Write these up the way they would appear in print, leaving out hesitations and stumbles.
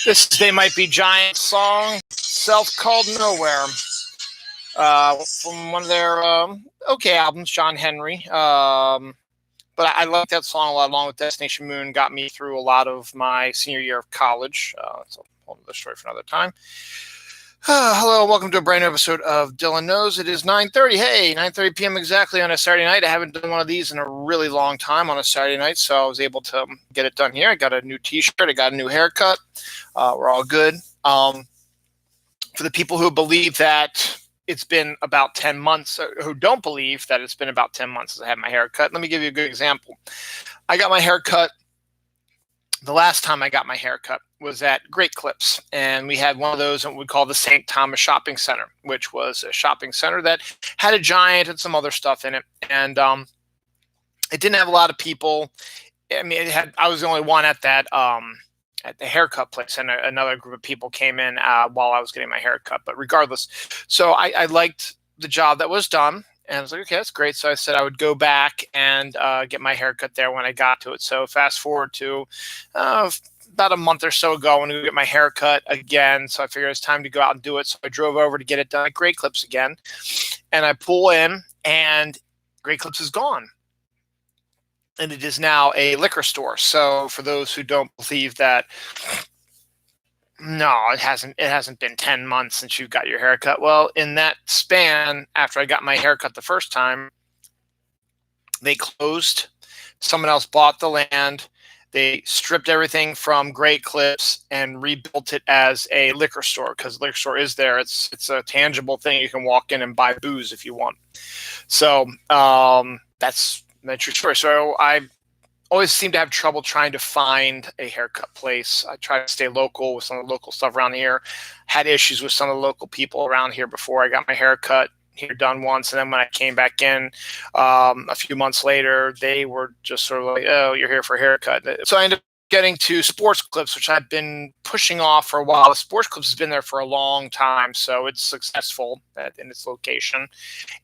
This is They Might Be Giants song, Self Called Nowhere, from one of their okay albums, John Henry. But I like that song a lot, along with Destination Moon. Got me through a lot of my senior year of college. It's a whole other story for another time. Hello, welcome to a brand new episode of Dylan Knows. It is 9:30. Hey, 9:30 p.m. exactly on a Saturday night. I haven't done one of these in a really long time on a Saturday night, so I was able to get it done here. I got a new T-shirt. I got a new haircut. We're all good. For the people who believe that it's been about 10 months, or who don't believe that it's been about 10 months since I had my haircut, let me give you a good example. I got my haircut. The last time I got my haircut was at Great Clips, and we had one of those in what we call the St. Thomas Shopping Center, which was a shopping center that had a giant and some other stuff in it. And it didn't have a lot of people. I mean, I was the only one at that at the haircut place, and another group of people came in while I was getting my haircut. But regardless, so I liked the job that was done. And I was like, okay, that's great. So I said I would go back and get my haircut there when I got to it. So fast forward to about a month or so ago, when I get my haircut again. So I figured it's time to go out and do it. So I drove over to get it done at Great Clips again. And I pull in, and Great Clips is gone. And it is now a liquor store. So for those who don't believe that, no, it hasn't been 10 months since you got your haircut. Well, in that span, after I got my haircut the first time, they closed. Someone else bought the land. They stripped everything from Great Clips and rebuilt it as a liquor store, because the liquor store is there. It's a tangible thing. You can walk in and buy booze if you want. So that's the true story. So I always seem to have trouble trying to find a haircut place. I try to stay local with some of the local stuff around here. Had issues with some of the local people around here before I got my haircut here done once. And then when I came back in a few months later, they were just sort of like, oh, you're here for a haircut. So I ended up getting to Sports Clips, which I've been pushing off for a while. Sports Clips has been there for a long time, so it's successful in its location.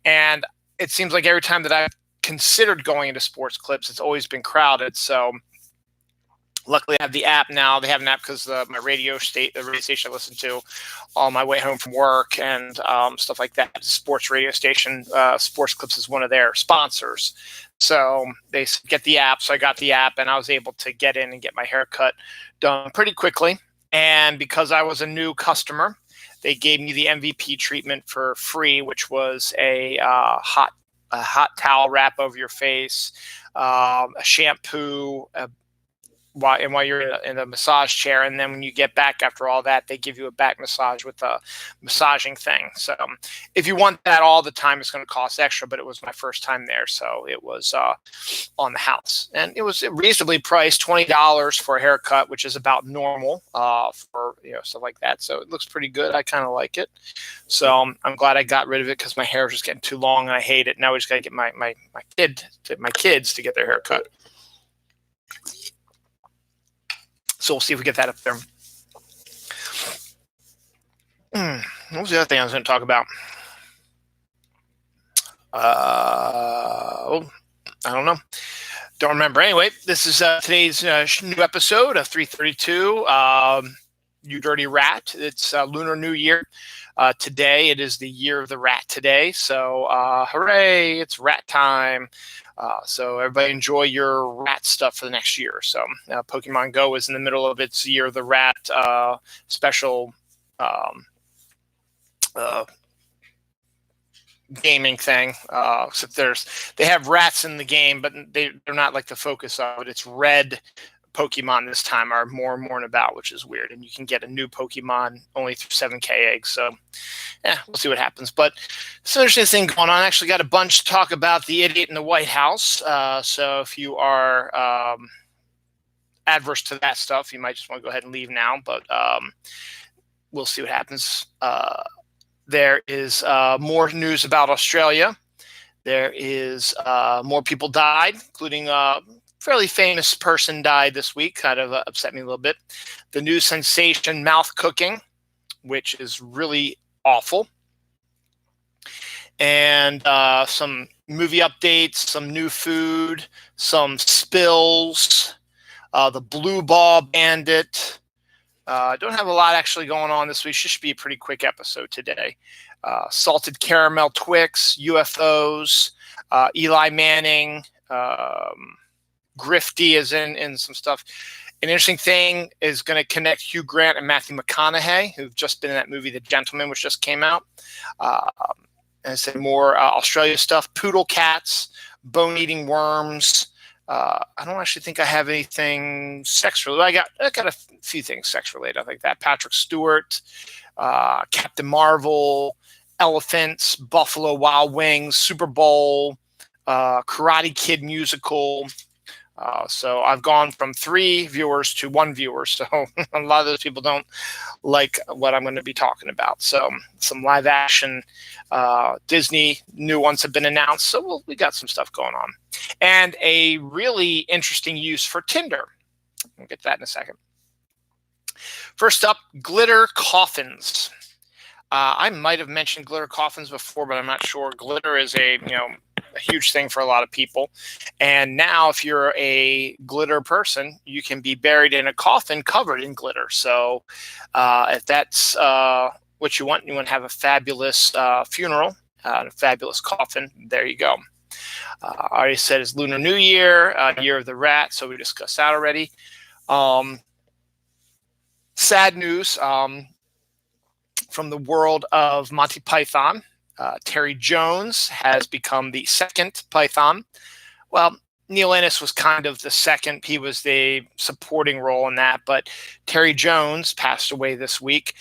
And it seems like every time that I've considered going into Sports Clips, it's always been crowded. So luckily I have the app now. They have an app because my the radio station I listen to on my way home from work and stuff like that. It's a sports radio station. Sports Clips is one of their sponsors. So they get the app. So I got the app, and I was able to get in and get my haircut done pretty quickly. And because I was a new customer, they gave me the MVP treatment for free, which was a hot towel wrap over your face, a shampoo, while you're in a massage chair. And then when you get back after all that, they give you a back massage with a massaging thing. So if you want that all the time, it's going to cost extra, but it was my first time there. So it was on the house, and it was reasonably priced, $20 for a haircut, which is about normal for stuff like that. So it looks pretty good. I kind of like it. So I'm glad I got rid of it, because my hair was just getting too long and I hate it. Now we just got to get my kids to get their hair cut. So we'll see if we get that up there. What was the other thing I was going to talk about? I don't know. Don't remember. Anyway, this is today's new episode of 332. You Dirty Rat. It's Lunar New Year. Today, it is the year of the rat today. So hooray, it's rat time. So everybody enjoy your rat stuff for the next year. So Pokemon Go is in the middle of its year of the rat special gaming thing. Except they have rats in the game, but they're not like the focus of it. It's red Pokemon this time are more and more and about, which is weird. And you can get a new Pokemon only through 7K eggs. So we'll see what happens. But it's an interesting thing going on. I actually got a bunch to talk about the idiot in the White House. So if you are adverse to that stuff, you might just want to go ahead and leave now. But we'll see what happens. There is more news about Australia. There is more people died, including fairly famous person died this week. Kind of upset me a little bit. The new sensation mouth cooking, which is really awful. And some movie updates, some new food, some spills, the Blue Ball Bandit, Don't have a lot actually going on this week. Should be a pretty quick episode today. Salted caramel Twix, UFOs, Eli Manning, Grifty is in some stuff. An interesting thing is going to connect Hugh Grant and Matthew McConaughey, who've just been in that movie The Gentleman, which just came out. And I said more Australia stuff, poodle cats, bone-eating worms. I don't actually think I have anything sex-related. I got a few things sex-related. I think that Patrick Stewart, Captain Marvel, elephants, Buffalo Wild Wings, Super Bowl, Karate Kid musical. So I've gone from 3 viewers to 1 viewer. So a lot of those people don't like what I'm going to be talking about. So some live action Disney new ones have been announced. So we got some stuff going on. And a really interesting use for Tinder. We'll get to that in a second. First up, glitter coffins. I might have mentioned glitter coffins before, but I'm not sure. Glitter is a huge thing for a lot of people. And now if you're a glitter person, you can be buried in a coffin covered in glitter. So if that's what you want to have a fabulous funeral, a fabulous coffin, there you go. I already said it's Lunar New Year, Year of the Rat, so we discussed that already. Sad news from the world of Monty Python. Terry Jones has become the second Python. Well, Neil Innes was kind of the second. He was the supporting role in that, but Terry Jones passed away this week.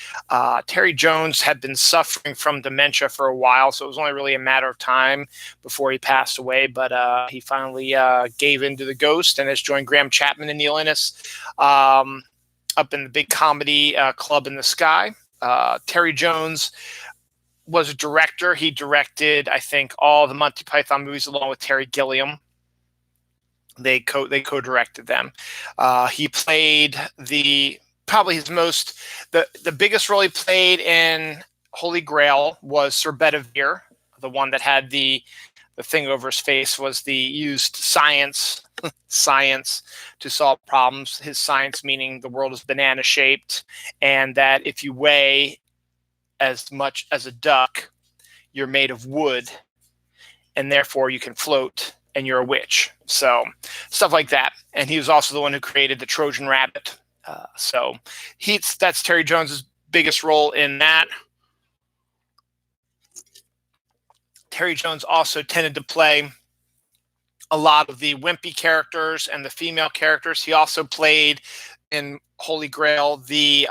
Terry Jones had been suffering from dementia for a while, so it was only really a matter of time before he passed away, but he finally gave in to the ghost and has joined Graham Chapman and Neil Innes up in the big comedy club in the sky. Terry Jones was a director. He directed, I think, all the Monty Python movies along with Terry Gilliam. They co-directed them. He played probably the biggest role he played in Holy Grail was Sir Bedivere, the one that had the thing over his face was used science to solve problems. His science meaning the world is banana shaped, and that if you weigh as much as a duck, you're made of wood, and therefore you can float, and you're a witch. So stuff like that. And he was also the one who created the Trojan Rabbit. So that's Terry Jones's biggest role in that. Terry Jones also tended to play a lot of the wimpy characters and the female characters. He also played in Holy Grail the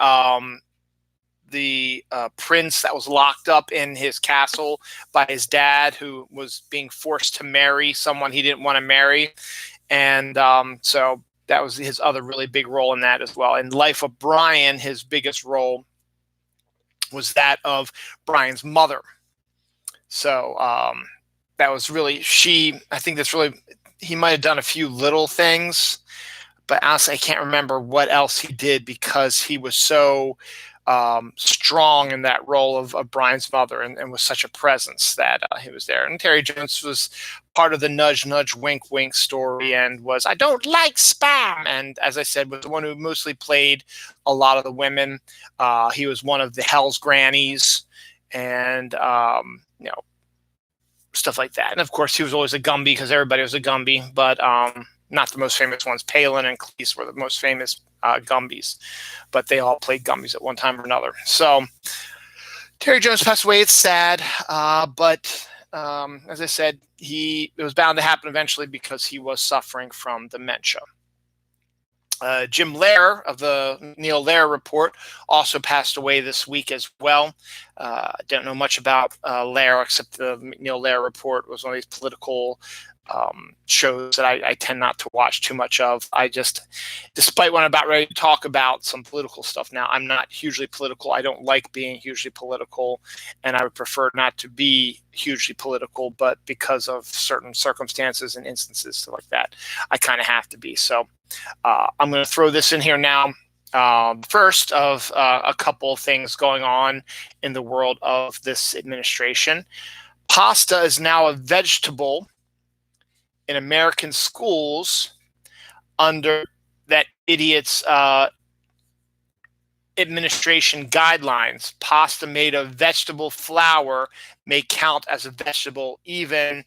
prince that was locked up in his castle by his dad, who was being forced to marry someone he didn't want to marry. And so that was his other really big role in that as well. In Life of Brian, his biggest role was that of Brian's mother. So that was really I think that's really, he might have done a few little things, but honestly, I can't remember what else he did because he was so strong in that role of Brian's mother and was such a presence that he was there. And Terry Jones was part of the nudge, nudge, wink, wink story and was, I don't like spam. And as I said, was the one who mostly played a lot of the women. He was one of the Hell's Grannies and, stuff like that. And of course, he was always a Gumby because everybody was a Gumby, but not the most famous ones. Palin and Cleese were the most famous Gumbies, but they all played Gumbies at one time or another. So Terry Jones passed away. It's sad, but as I said, it was bound to happen eventually because he was suffering from dementia. Jim Lehrer of the Neil Lehrer Report also passed away this week as well. I don't know much about Lehrer except the Neil Lehrer Report was one of these political shows that I tend not to watch too much of. Despite when I'm about ready to talk about some political stuff now, I'm not hugely political. I don't like being hugely political, and I would prefer not to be hugely political, but because of certain circumstances and instances, stuff like that, I kind of have to be. So I'm going to throw this in here now. First of a couple of things going on in the world of this administration. Pasta is now a vegetable in American schools under that idiot's Administration guidelines. Pasta made of vegetable flour may count as a vegetable even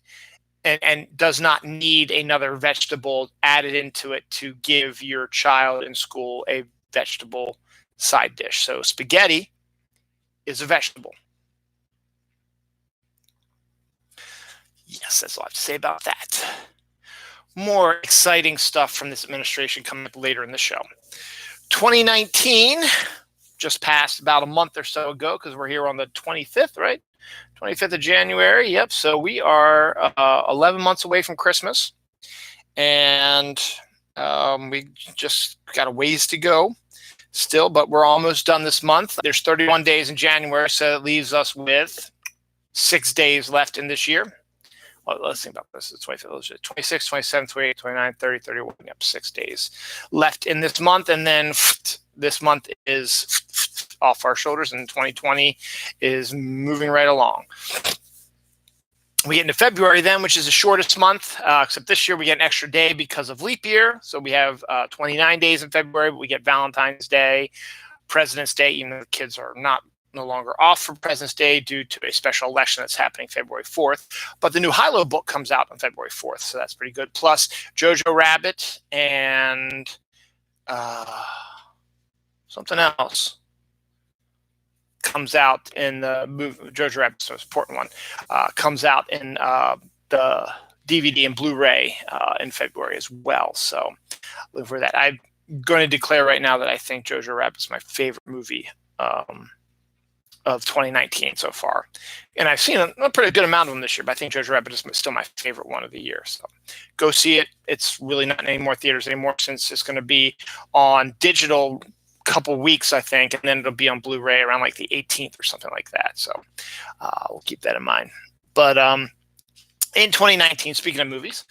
and does not need another vegetable added into it to give your child in school a vegetable side dish. So spaghetti is a vegetable. Yes, that's all I have to say about that. More exciting stuff from this administration coming up later in the show. 2019 just passed about a month or so ago because we're here on the 25th, right? 25th of January. Yep. So we are 11 months away from Christmas. And we just got a ways to go still, but we're almost done this month. There's 31 days in January, so it leaves us with 6 days left in this year. Well, let's think about this. It's 26, 27, 28, 29, 30, 31. Yep, 6 days left in this month. And then this month is off our shoulders, and 2020 is moving right along. We get into February then, which is the shortest month, except this year we get an extra day because of leap year. So we have 29 days in February, but we get Valentine's Day, President's Day, even though the kids are no longer off for President's Day due to a special election that's happening February 4th. But the new Hilo book comes out on February 4th, so that's pretty good. Plus Jojo Rabbit and something else comes out in the movie. Jojo Rabbit, so it's an important one, comes out in the DVD and Blu-ray in February as well. So look for that. I'm going to declare right now that I think Jojo Rabbit is my favorite movie of 2019 so far. And I've seen a pretty good amount of them this year, but I think Jojo Rabbit is still my favorite one of the year. So go see it. It's really not in any more theaters anymore since it's going to be on digital couple weeks, I think, and then it'll be on Blu-ray around like the 18th or something like that. So we'll keep that in mind. But in 2019, speaking of movies,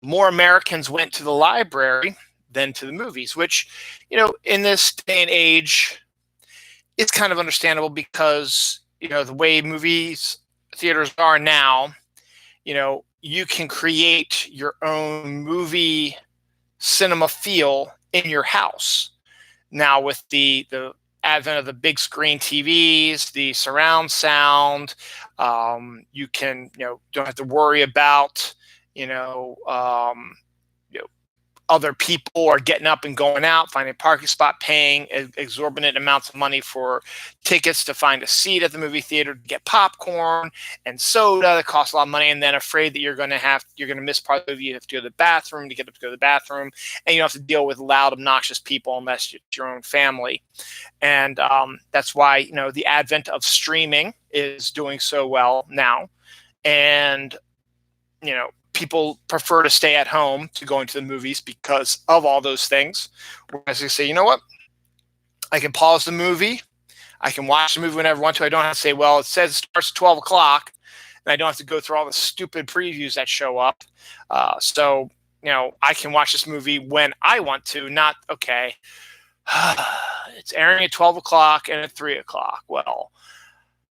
more Americans went to the library than to the movies, which, in this day and age, it's kind of understandable because, the way movies theaters are now, you can create your own movie cinema feel in your house. Now with the advent of the big screen TVs, the surround sound, you can, don't have to worry about, other people are getting up and going out, finding a parking spot, paying exorbitant amounts of money for tickets to find a seat at the movie theater, to get popcorn and soda that costs a lot of money, and then afraid that you're going to miss part of the movie. You have to go to the bathroom to get up to go to the bathroom, and you don't have to deal with loud, obnoxious people unless it's your own family. And that's why, the advent of streaming is doing so well now. And, people prefer to stay at home to going to the movies because of all those things. Whereas they say, you know what? I can pause the movie. I can watch the movie whenever I want to. I don't have to say, well, it says it starts at 12 o'clock, and I don't have to go through all the stupid previews that show up. So, I can watch this movie when I want to, not, okay, it's airing at 12 o'clock and at 3 o'clock. Well,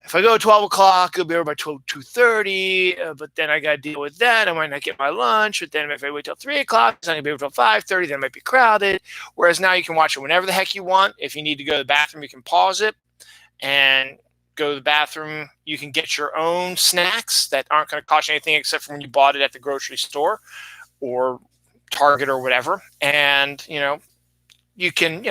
if I go at 12 o'clock, it'll be over by 2:30, but then I got to deal with that. I might not get my lunch, but then if I wait till 3 o'clock, it's not going to be over till 5:30, then it might be crowded. Whereas now you can watch it whenever the heck you want. If you need to go to the bathroom, you can pause it and go to the bathroom. You can get your own snacks that aren't going to cost you anything except for when you bought it at the grocery store or Target or whatever. And, you can,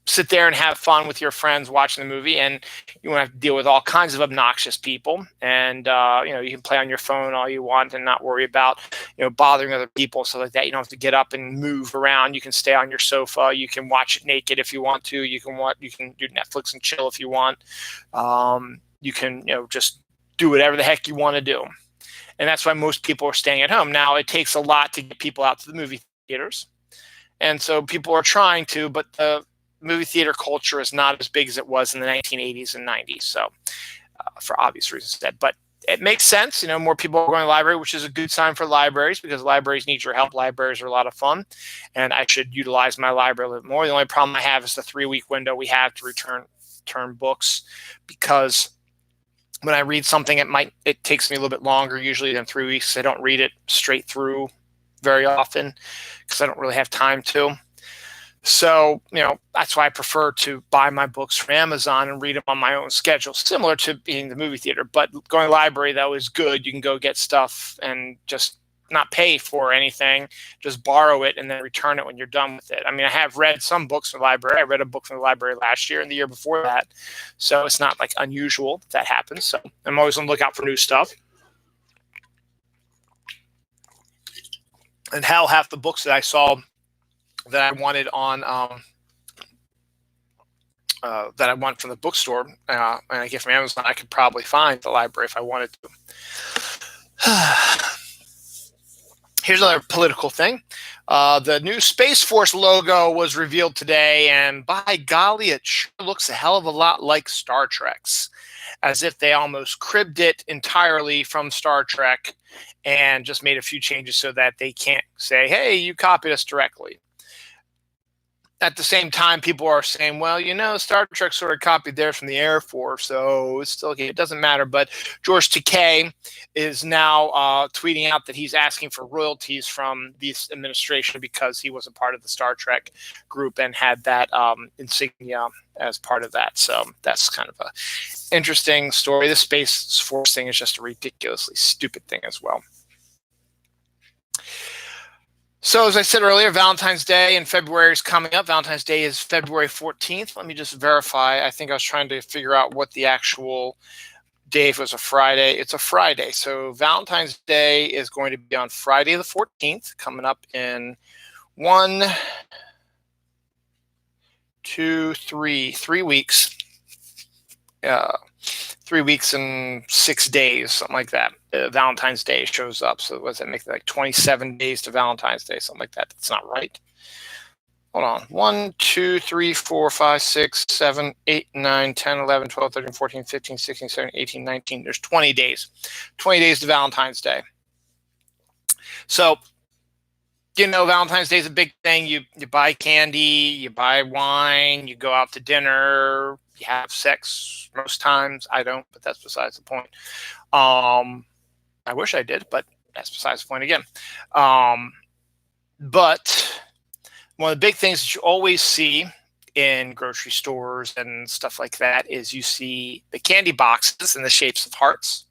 sit there and have fun with your friends watching the movie, and you won't have to deal with all kinds of obnoxious people. And, you can play on your phone all you want and not worry about, bothering other people, stuff like that. You don't have to get up and move around. You can stay on your sofa. You can watch it naked if you want to. You can do Netflix and chill if you want. You can, just do whatever the heck you want to do. And that's why most people are staying at home. Now, it takes a lot to get people out to the movie theaters. And so people are trying to, but the movie theater culture is not as big as it was in the 1980s and 90s. So for obvious reasons but it makes sense. More people are going to the library, which is a good sign for libraries because libraries need your help. Libraries are a lot of fun, and I should utilize my library a little bit more. The only problem I have is the 3-week window we have to return books, because when I read something, it takes me a little bit longer usually than 3 weeks. I don't read it straight through very often because I don't really have time to. So, that's why I prefer to buy my books from Amazon and read them on my own schedule, similar to being the movie theater. But going to the library, though, is good. You can go get stuff and just not pay for anything, just borrow it and then return it when you're done with it. I mean, I have read some books from the library. I read a book from the library last year and the year before that. So it's not like unusual that happens. So I'm always on the lookout for new stuff. And hell, half the books that I saw that I wanted on that I want from the bookstore and I get from Amazon, I could probably find at the library if I wanted to. Here's another political thing. The new Space Force logo was revealed today, and by golly, it sure looks a hell of a lot like Star Trek's, as if they almost cribbed it entirely from Star Trek and just made a few changes so that they can't say, hey, you copied us directly. At the same time, people are saying, well, Star Trek sort of copied theirs from the Air Force, so it's still, it doesn't matter. But George Takei is now tweeting out that he's asking for royalties from this administration because he was a part of the Star Trek group and had that insignia as part of that. So that's kind of a interesting story. The Space Force thing is just a ridiculously stupid thing as well. So as I said earlier, Valentine's Day in February is coming up. Valentine's Day is February 14th. Let me just verify. I think I was trying to figure out what the actual day, if it was a Friday. It's a Friday. So Valentine's Day is going to be on Friday the 14th, coming up in 3 weeks. 3 weeks and 6 days, something like that. Valentine's Day shows up. So what does that make? Like 27 days to Valentine's Day, something like that. That's not right. Hold on. 1, 2, 3, 4, 5, 6, 7, 8, 9, 10, 11, 12, 13, 14, 15, 16, 17, 18, 19. There's 20 days. 20 days to Valentine's Day. So, Valentine's Day is a big thing. You buy candy, you buy wine, you go out to dinner, you have sex most times. I don't, but that's besides the point. I wish I did, but that's besides the point again. But one of the big things that you always see in grocery stores and stuff like that is you see the candy boxes in the shapes of hearts.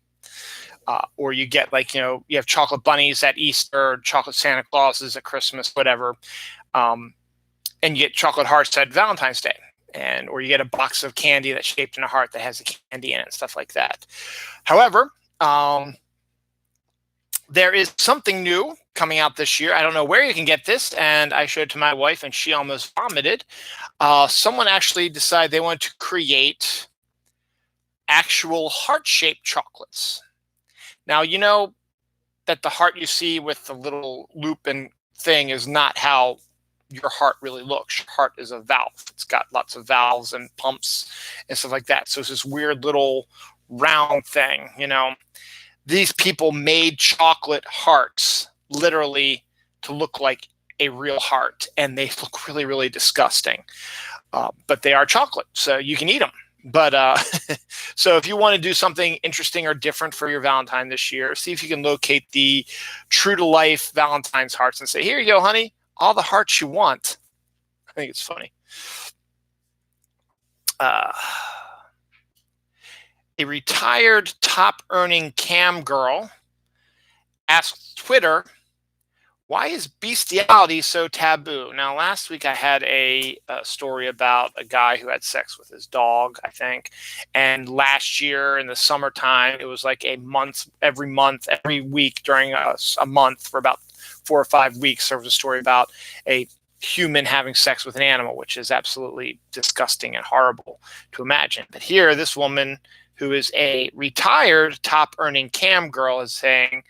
Or you get you have chocolate bunnies at Easter, chocolate Santa Clauses at Christmas, whatever. And you get chocolate hearts at Valentine's Day. Or you get a box of candy that's shaped in a heart that has a candy in it and stuff like that. However, there is something new coming out this year. I don't know where you can get this, and I showed it to my wife, and she almost vomited. Someone actually decided they wanted to create actual heart-shaped chocolates. Now, you know that the heart you see with the little loop and thing is not how your heart really looks. Your heart is a valve. It's got lots of valves and pumps and stuff like that. So it's this weird little round thing, These people made chocolate hearts literally to look like a real heart, and they look really, really disgusting. But they are chocolate, so you can eat them. But so if you want to do something interesting or different for your Valentine this year, see if you can locate the true to life Valentine's hearts and say, here you go, honey, all the hearts you want. I think it's funny. A retired top earning cam girl asked Twitter, why is bestiality so taboo? Now, last week I had a story about a guy who had sex with his dog, I think. And last year in the summertime, it was like every week during a month for about 4 or 5 weeks, there was a story about a human having sex with an animal, which is absolutely disgusting and horrible to imagine. But here, this woman who is a retired top earning cam girl is saying,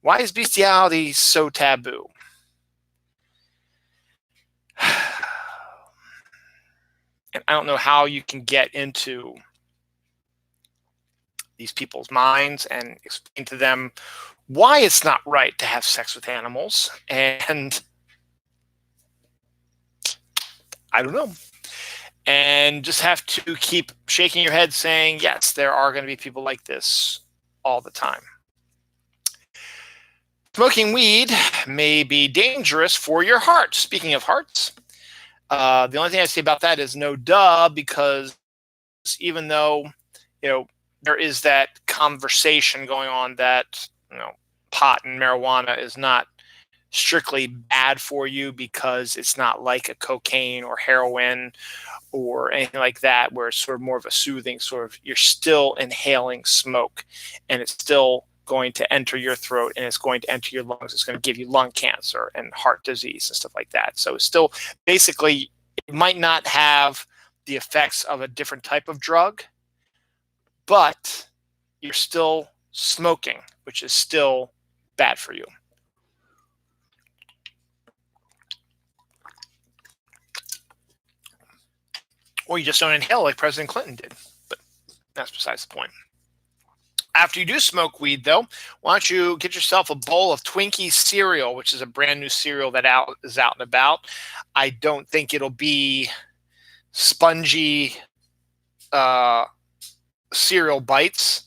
why is bestiality so taboo? And I don't know how you can get into these people's minds and explain to them why it's not right to have sex with animals. And I don't know. And just have to keep shaking your head saying, yes, there are going to be people like this all the time. Smoking weed may be dangerous for your heart. Speaking of hearts, The only thing I say about that is no duh, because even though, there is that conversation going on that, pot and marijuana is not strictly bad for you because it's not like a cocaine or heroin or anything like that, where it's sort of more of a soothing sort of, you're still inhaling smoke, and it's still going to enter your throat, and it's going to enter your lungs. It's going to give you lung cancer and heart disease and stuff like that. So it's still, basically, it might not have the effects of a different type of drug, but you're still smoking, which is still bad for you. Or you just don't inhale like President Clinton did. But that's besides the point. After you do smoke weed, though, why don't you get yourself a bowl of Twinkies cereal, which is a brand new cereal that is out and about. I don't think it'll be spongy cereal bites,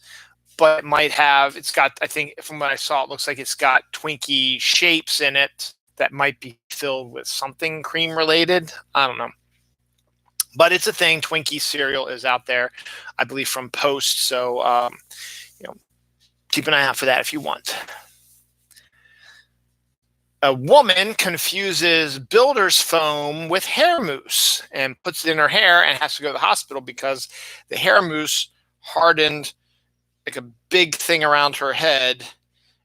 but it might have, it's got, I think from what I saw, it looks like it's got Twinkie shapes in it that might be filled with something cream related. I don't know. But it's a thing. Twinkie cereal is out there, I believe, from Post. So, keep an eye out for that if you want. A woman confuses builder's foam with hair mousse and puts it in her hair and has to go to the hospital because the hair mousse hardened like a big thing around her head.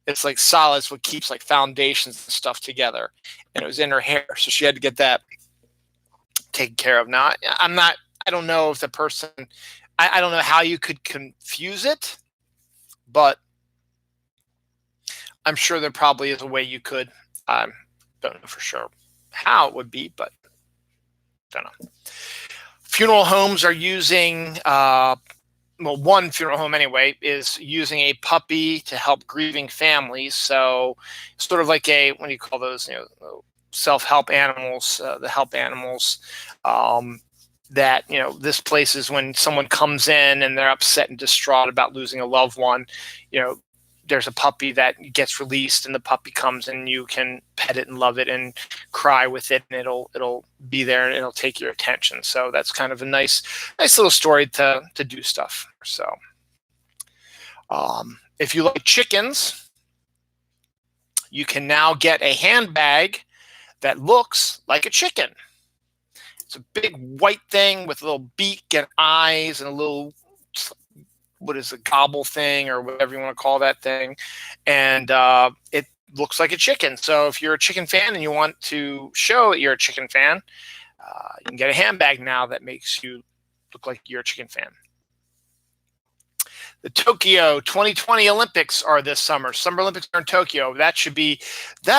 It's like solid. It's what keeps like foundations and stuff together. And it was in her hair. So she had to get that taken care of. Now, I don't know if the person, I don't know how you could confuse it, but I'm sure there probably is a way you could. I don't know for sure how it would be, but don't know. Funeral homes are using, one funeral home anyway is using a puppy to help grieving families. So sort of like what do you call those, self-help animals, the help animals, that, this place is when someone comes in and they're upset and distraught about losing a loved one, there's a puppy that gets released, and the puppy comes and you can pet it and love it and cry with it, and it'll be there and it'll take your attention. So that's kind of a nice little story to do stuff. So if you like chickens, you can now get a handbag that looks like a chicken. It's a big white thing with a little beak and eyes and a little, what is a gobble thing or whatever you want to call that thing. And it looks like a chicken. So if you're a chicken fan and you want to show that you're a chicken fan, you can get a handbag now that makes you look like you're a chicken fan. The Tokyo 2020 Olympics are this summer. Summer Olympics are in Tokyo. That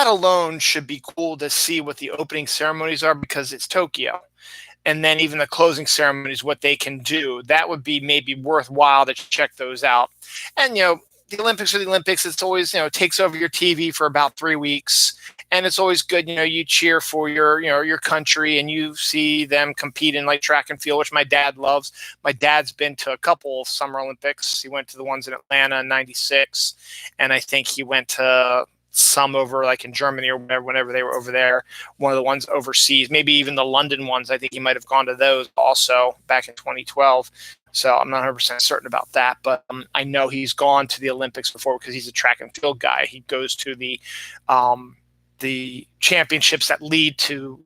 alone should be cool to see what the opening ceremonies are, because it's Tokyo. And then even the closing ceremonies, what they can do. That would be maybe worthwhile to check those out. And, the Olympics are the Olympics. It's always, it takes over your TV for about 3 weeks. And it's always good, you cheer for your country, and you see them compete in like track and field, which my dad loves. My dad's been to a couple of Summer Olympics. He went to the ones in Atlanta in '96. And I think he went to some over like in Germany or whenever they were over there. One of the ones overseas, maybe even the London ones. I think he might have gone to those also back in 2012. So I'm not 100% certain about that, but I know he's gone to the Olympics before because he's a track and field guy. He goes to the championships that lead to,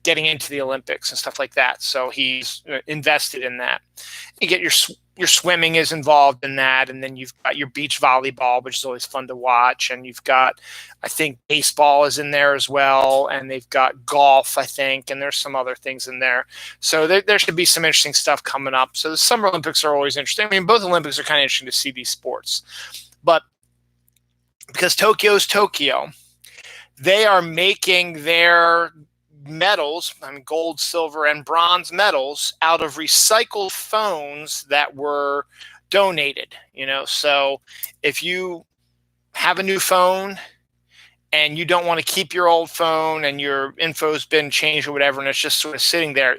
getting into the Olympics and stuff like that. So he's invested in that. You get your swimming is involved in that. And then you've got your beach volleyball, which is always fun to watch. And you've got, I think baseball is in there as well. And they've got golf, I think, and there's some other things in there. So there should be some interesting stuff coming up. So the Summer Olympics are always interesting. I mean, both Olympics are kind of interesting to see these sports, but because Tokyo's Tokyo, they are making their medals, gold, silver, and bronze medals out of recycled phones that were donated. So if you have a new phone and you don't want to keep your old phone and your info's been changed or whatever, and it's just sort of sitting there,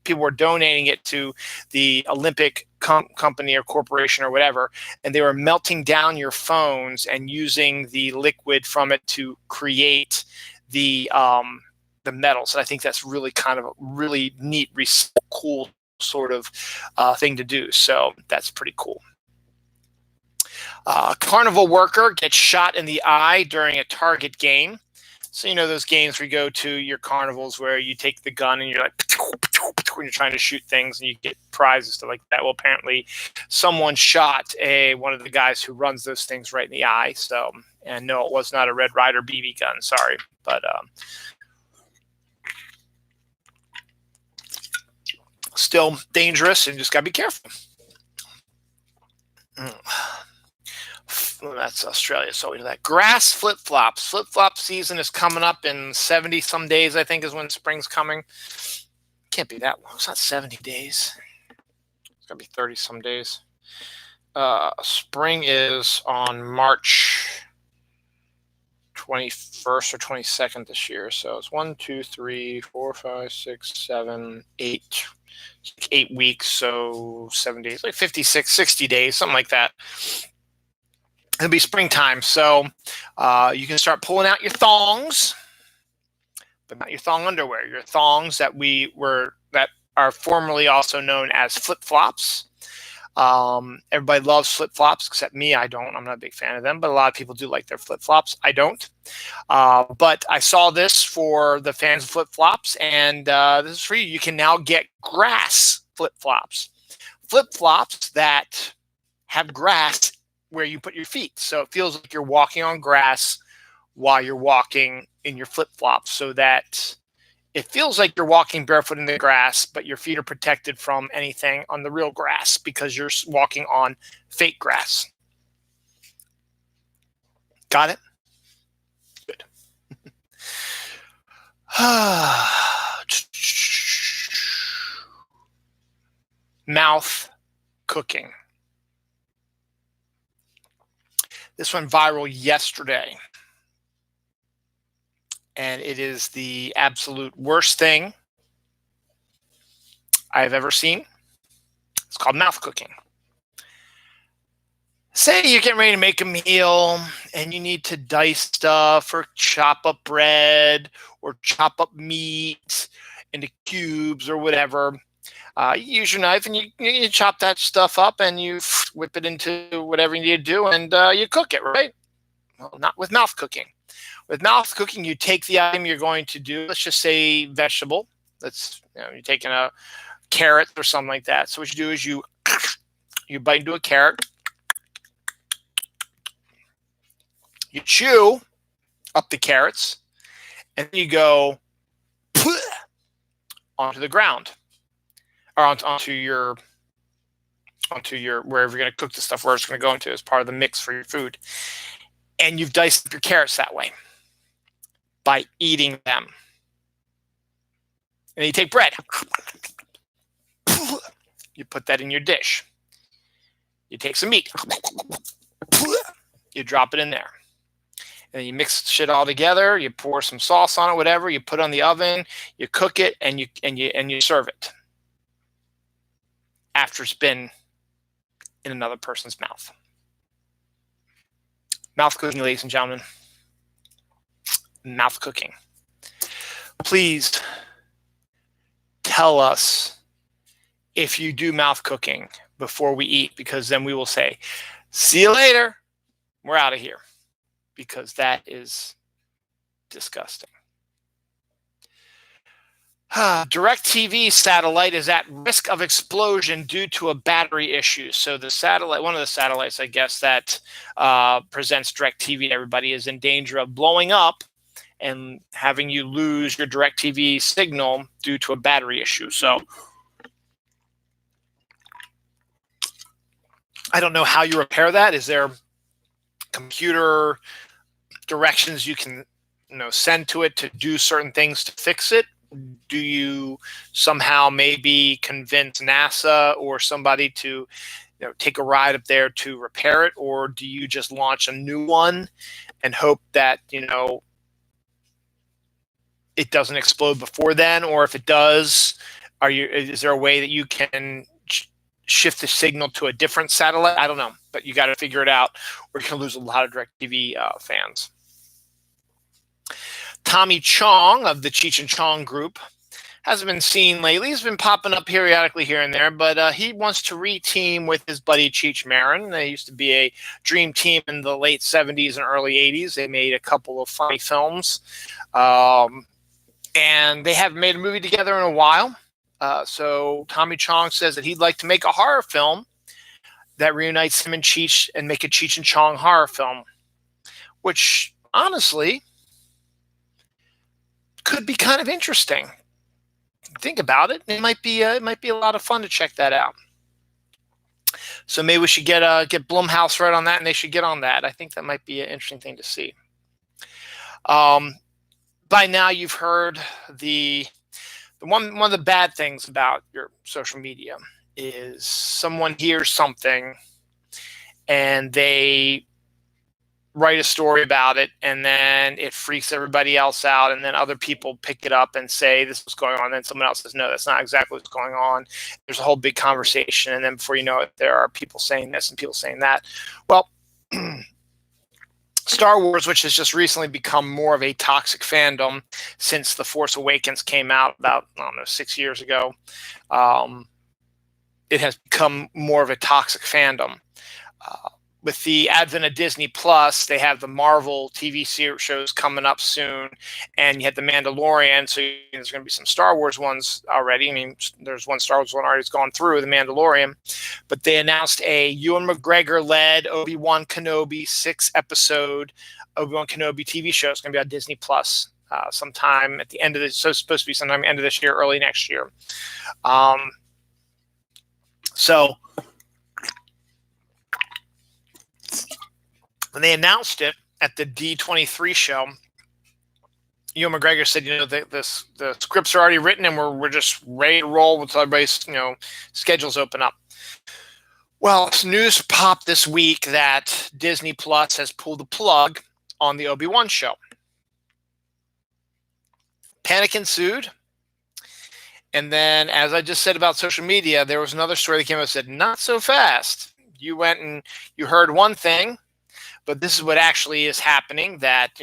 people were donating it to the Olympic company or corporation or whatever, and they were melting down your phones and using the liquid from it to create the the medals. And I think that's really kind of a really neat, cool sort of thing to do. So that's pretty cool. Carnival worker gets shot in the eye during a Target game. So, you know, those games where you go to your carnivals where you take the gun and you're like, when you're trying to shoot things and you get prizes, stuff like that. Well, apparently someone shot one of the guys who runs those things right in the eye. So, and no, it was not a Red Ryder BB gun. Sorry. But still dangerous and just got to be careful. That's Australia, so we do that. Grass flip-flops. Flip-flop season is coming up in 70 some days, I think, is when spring's coming. Can't be that long. It's not 70 days. It's going to be 30 some days. Spring is on March 21st or 22nd this year. So it's 1, 2, 3, 4, 5, 6, 7, 8. 8 weeks, so 7 days, like 56, 60 days, something like that. It'll be springtime, so you can start pulling out your thongs, but not your thong underwear. Your thongs that are formerly also known as flip-flops. Everybody loves flip-flops except me. I don't. I'm not a big fan of them, but a lot of people do like their flip-flops. I don't. But I saw this for the fans of flip-flops, and this is for you. You can now get grass flip-flops. Flip-flops that have grass where you put your feet. So it feels like you're walking on grass while you're walking in your flip-flops, so that it feels like you're walking barefoot in the grass, but your feet are protected from anything on the real grass because you're walking on fake grass. Got it? Good. Mouth cooking. This went viral yesterday, and it is the absolute worst thing I've ever seen. It's called mouth cooking. Say you're getting ready to make a meal and you need to dice stuff or chop up bread or chop up meat into cubes or whatever. You use your knife and you chop that stuff up and you whip it into whatever you need to do and you cook it, right? Well, not with mouth cooking. With mouth cooking, you take the item you're going to do. Let's just say vegetable. You're taking a carrot or something like that. So what you do is you bite into a carrot. You chew up the carrots, and then you go onto the ground. Or onto your wherever you're going to cook the stuff, where it's going to go into as part of the mix for your food. And you've diced up your carrots that way by eating them. And then you take bread. You put that in your dish. You take some meat. You drop it in there. And then you mix shit all together. You pour some sauce on it, whatever. You put it on the oven. You cook it, and you serve it after it's been in another person's mouth. Mouth cooking, ladies and gentlemen. Mouth cooking. Please tell us if you do mouth cooking before we eat, because then we will say, see you later. We're out of here. Because that is disgusting. DirecTV satellite is at risk of explosion due to a battery issue. So the satellite, one of the satellites, I guess, that presents DirecTV to everybody is in danger of blowing up and having you lose your DirecTV signal due to a battery issue. So I don't know how you repair that. Is there computer directions you can send to it to do certain things to fix it? Do you somehow maybe convince NASA or somebody to take a ride up there to repair it? Or do you just launch a new one and hope that it doesn't explode before then? Or if it does, is there a way that you can shift the signal to a different satellite? I don't know, but you got to figure it out, or you're going to lose a lot of DirecTV fans. Tommy Chong of the Cheech and Chong group hasn't been seen lately. He's been popping up periodically here and there, but he wants to re-team with his buddy Cheech Marin. They used to be a dream team in the late 70s and early 80s. They made a couple of funny films, and they haven't made a movie together in a while. So Tommy Chong says that he'd like to make a horror film that reunites him and Cheech and make a Cheech and Chong horror film, which honestly could be kind of interesting. Think about it. It might be a lot of fun to check that out. So maybe we should get Blumhouse right on that, and they should get on that. I think that might be an interesting thing to see. By now, you've heard the one of the bad things about your social media is someone hears something and they write a story about it, and then it freaks everybody else out, and then other people pick it up and say this is going on, and then someone else says no, that's not exactly what's going on. There's a whole big conversation, and then before you know it, there are people saying this and people saying that. Well, Star Wars, which has just recently become more of a toxic fandom since The Force Awakens came out about, 6 years ago, it has become more of a toxic fandom. With the advent of Disney Plus, they have the Marvel TV shows coming up soon, and you had The Mandalorian, so there's going to be some Star Wars ones already. I mean, there's one Star Wars one already that's gone through, The Mandalorian, but they announced a Ewan McGregor-led Obi-Wan Kenobi 6-episode Obi-Wan Kenobi TV show. It's going to be on Disney Plus sometime at the end of this. So it's supposed to be sometime end of this year, early next year. So when they announced it at the D23 show, Ewan McGregor said, the scripts are already written and we're just ready to roll with everybody's, schedules open up. Well, news popped this week that Disney Plus has pulled the plug on the Obi-Wan show. Panic ensued. And then, as I just said about social media, there was another story that came out and said, not so fast. You went and you heard one thing, but this is what actually is happening, that,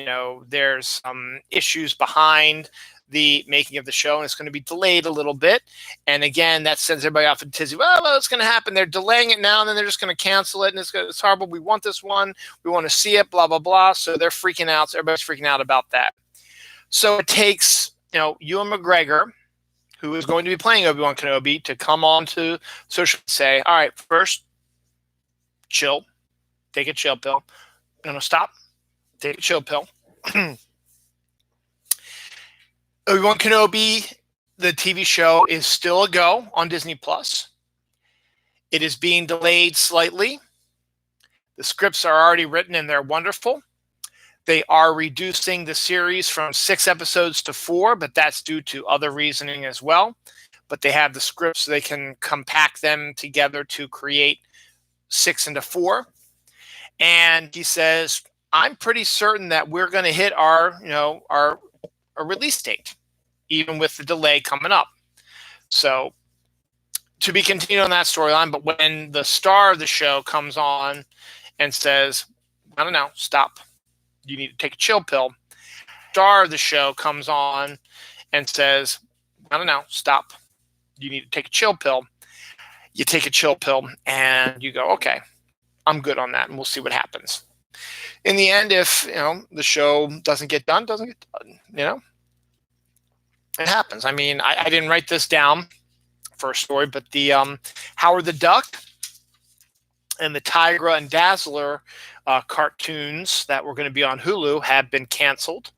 there's some issues behind the making of the show, and it's going to be delayed a little bit. And again, that sends everybody off in tizzy. Well, what's going to happen? They're delaying it now, and then they're just going to cancel it, and it's horrible. We want this one. We want to see it, blah, blah, blah. So they're freaking out. So everybody's freaking out about that. So it takes, Ewan McGregor, who is going to be playing Obi-Wan Kenobi, to come on to social and say, all right, first, chill. Take a chill pill. Stop. Take a chill pill. Obi-Wan Kenobi, the TV show, is still a go on Disney Plus. It is being delayed slightly. The scripts are already written and they're wonderful. They are reducing the series from 6 episodes to 4, but that's due to other reasoning as well. But they have the scripts so they can compact them together to create 6 into 4. And he says, I'm pretty certain that we're going to hit our release date, even with the delay coming up. So to be continued on that storyline, but when the star of the show comes on and says, no, stop. You need to take a chill pill. Star of the show comes on and says, no, stop. You need to take a chill pill. You take a chill pill and you go, okay, I'm good on that, and we'll see what happens. In the end, if the show doesn't get done. It happens. I mean, I didn't write this down for a story, but the Howard the Duck and the Tigra and Dazzler cartoons that were going to be on Hulu have been canceled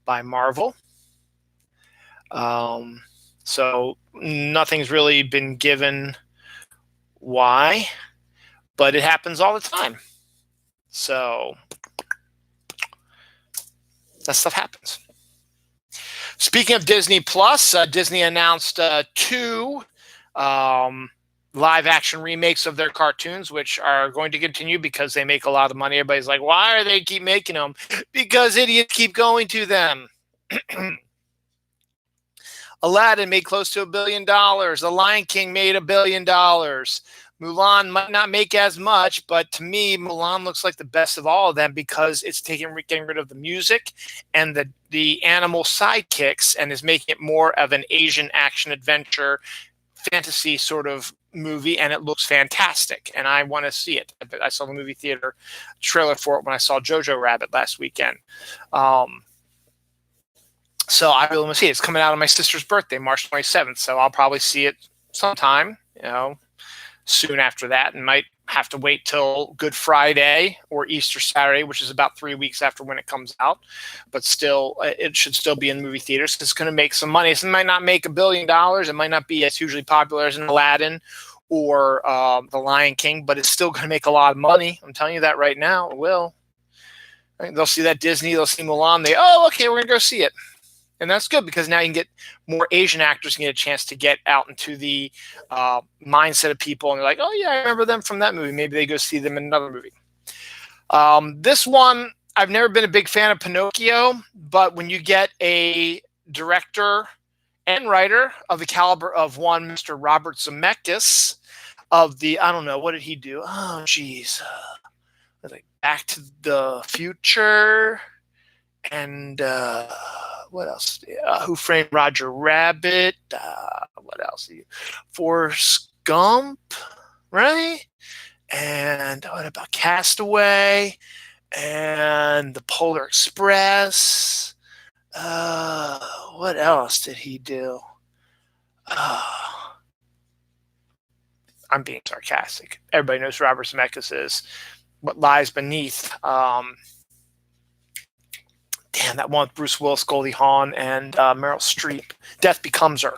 by Marvel. So nothing's really been given why, but it happens all the time. So that stuff happens. Speaking of Disney Plus, Disney announced 2 live-action remakes of their cartoons, which are going to continue because they make a lot of money. Everybody's like, why are they keep making them? Because idiots keep going to them. Aladdin made close to $1 billion. The Lion King made $1 billion. Mulan might not make as much, but to me, Mulan looks like the best of all of them because it's getting rid of the music and the animal sidekicks and is making it more of an Asian action adventure fantasy sort of movie, and it looks fantastic, and I want to see it. I saw the movie theater trailer for it when I saw Jojo Rabbit last weekend. So I really want to see it. It's coming out on my sister's birthday, March 27th, so I'll probably see it sometime, soon after that, and might have to wait till Good Friday or Easter Saturday, which is about 3 weeks after when it comes out. But still, it should still be in movie theaters because it's going to make some money. It might not make $1 billion. It might not be as hugely popular as an Aladdin or The Lion King, but it's still going to make a lot of money. I'm telling you that right now. It will. They'll see that Disney, they'll see Mulan. Okay, we're going to go see it. And that's good because now you can get more Asian actors can get a chance to get out into the mindset of people. And they're like, oh, yeah, I remember them from that movie. Maybe they go see them in another movie. This one, I've never been a big fan of Pinocchio, but when you get a director and writer of the caliber of one Mr. Robert Zemeckis of the, I don't know, what did he do? Oh, geez. Like Back to the Future and what else? Who Framed Roger Rabbit? What else? Forrest Gump, right? And what about Castaway? And The Polar Express? What else did he do? I'm being sarcastic. Everybody knows who Robert Zemeckis is. What Lies Beneath? That one with Bruce Willis, Goldie Hawn, and Meryl Streep. Death Becomes Her.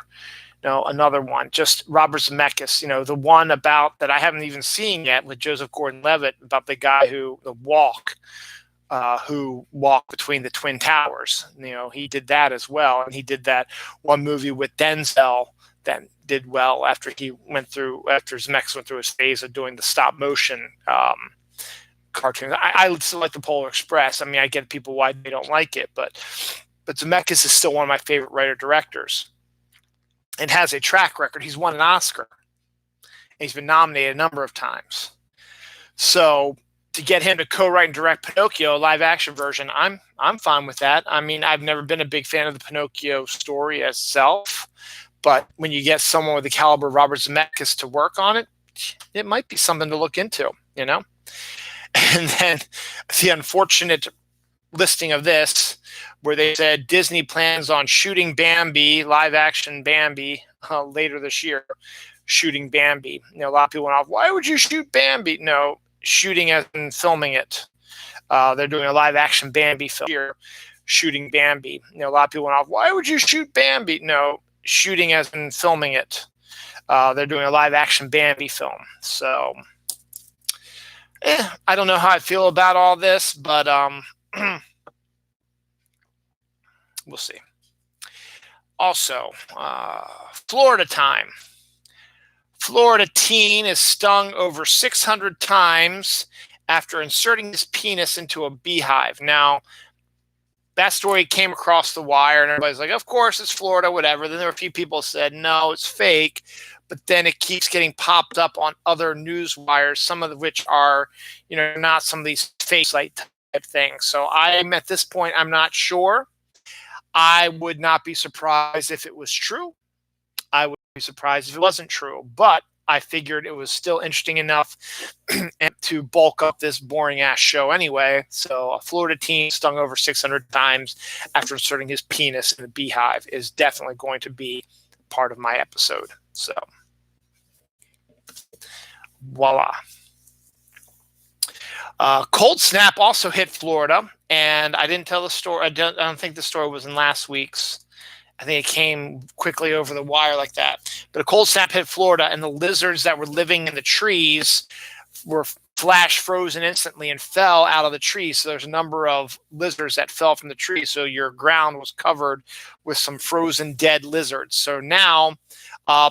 Another one. Just Robert Zemeckis. The one about that I haven't even seen yet with Joseph Gordon-Levitt about the guy who walked between the Twin Towers. He did that as well, and he did that one movie with Denzel that did well after Zemeckis went through his phase of doing the stop motion cartoons. I still like the Polar Express. I mean, I get people why they don't like it, but Zemeckis is still one of my favorite writer-directors and has a track record. He's won an Oscar. And he's been nominated a number of times. So to get him to co-write and direct Pinocchio, a live-action version, I'm fine with that. I mean, I've never been a big fan of the Pinocchio story itself, but when you get someone with the caliber of Robert Zemeckis to work on it, it might be something to look into, And then the unfortunate listing of this, where they said Disney plans on shooting Bambi, live action Bambi, later this year. Shooting Bambi. A lot of people went off, why would you shoot Bambi? No, shooting as in filming it. They're doing a live action Bambi film here. Shooting Bambi. A lot of people went off, why would you shoot Bambi? No, shooting as in filming it. They're doing a live action Bambi film. So I don't know how I feel about all this, but we'll see. Also, Florida time. Florida teen is stung over 600 times after inserting his penis into a beehive. Now, that story came across the wire, and everybody's like, of course, it's Florida, whatever. Then there were a few people who said, no, it's fake. But then it keeps getting popped up on other news wires, some of which are, not some of these fake site type things. So at this point, I'm not sure. I would not be surprised if it was true. I would be surprised if it wasn't true. But I figured it was still interesting enough to bulk up this boring ass show anyway. So a Florida teen stung over 600 times after inserting his penis in a beehive is definitely going to be part of my episode. So voila. Cold snap also hit Florida, and I didn't tell the story. I don't think the story was in last week's. I think it came quickly over the wire like that. But a cold snap hit Florida, and the lizards that were living in the trees were flash frozen instantly and fell out of the trees. So there's a number of lizards that fell from the tree. So your ground was covered with some frozen dead lizards. So now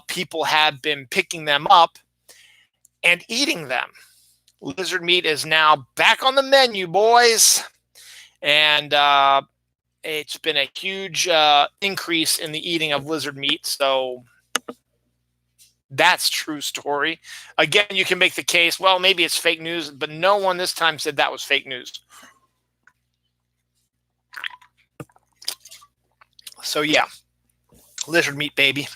people have been picking them up and eating them. Lizard meat is now back on the menu, boys. And it's been a huge increase in the eating of lizard meat. So that's true story. Again, you can make the case, well, maybe it's fake news, but no one this time said that was fake news. So yeah, lizard meat, baby.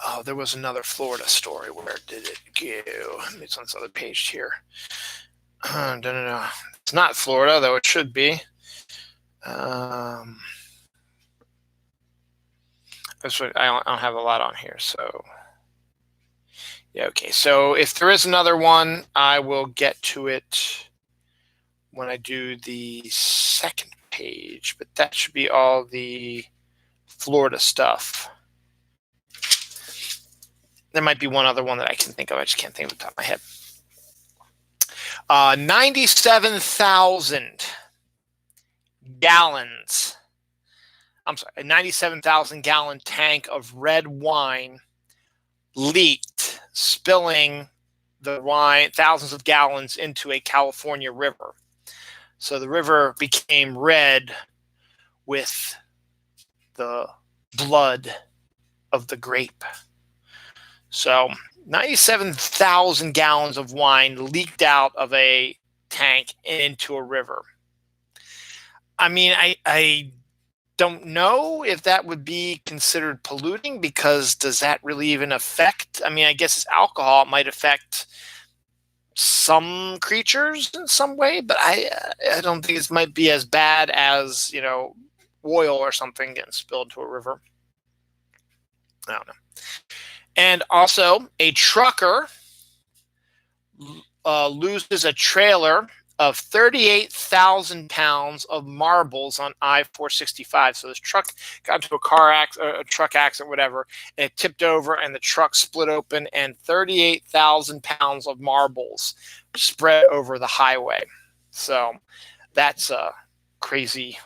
Oh, there was another Florida story. Where did it go? It's on this other page here. No. It's not Florida, though it should be. That's what I don't have a lot on here. So, yeah, okay. So if there is another one, I will get to it when I do the second page. But that should be all the Florida stuff. There might be one other one that I can think of. I just can't think of the top of my head. 97,000 gallons. I'm sorry, a 97,000 gallon tank of red wine leaked, spilling the wine, thousands of gallons, into a California river. So the river became red with the blood of the grape. So 97,000 gallons of wine leaked out of a tank into a river. I mean, I don't know if that would be considered polluting, because does that really even affect? I mean, I guess it's alcohol. It might affect some creatures in some way, but I don't think it might be as bad as, oil or something getting spilled into a river. I don't know. And also, a trucker loses a trailer of 38,000 pounds of marbles on I-465. So this truck got into a truck accident, whatever, and it tipped over, and the truck split open, and 38,000 pounds of marbles spread over the highway. So that's crazy,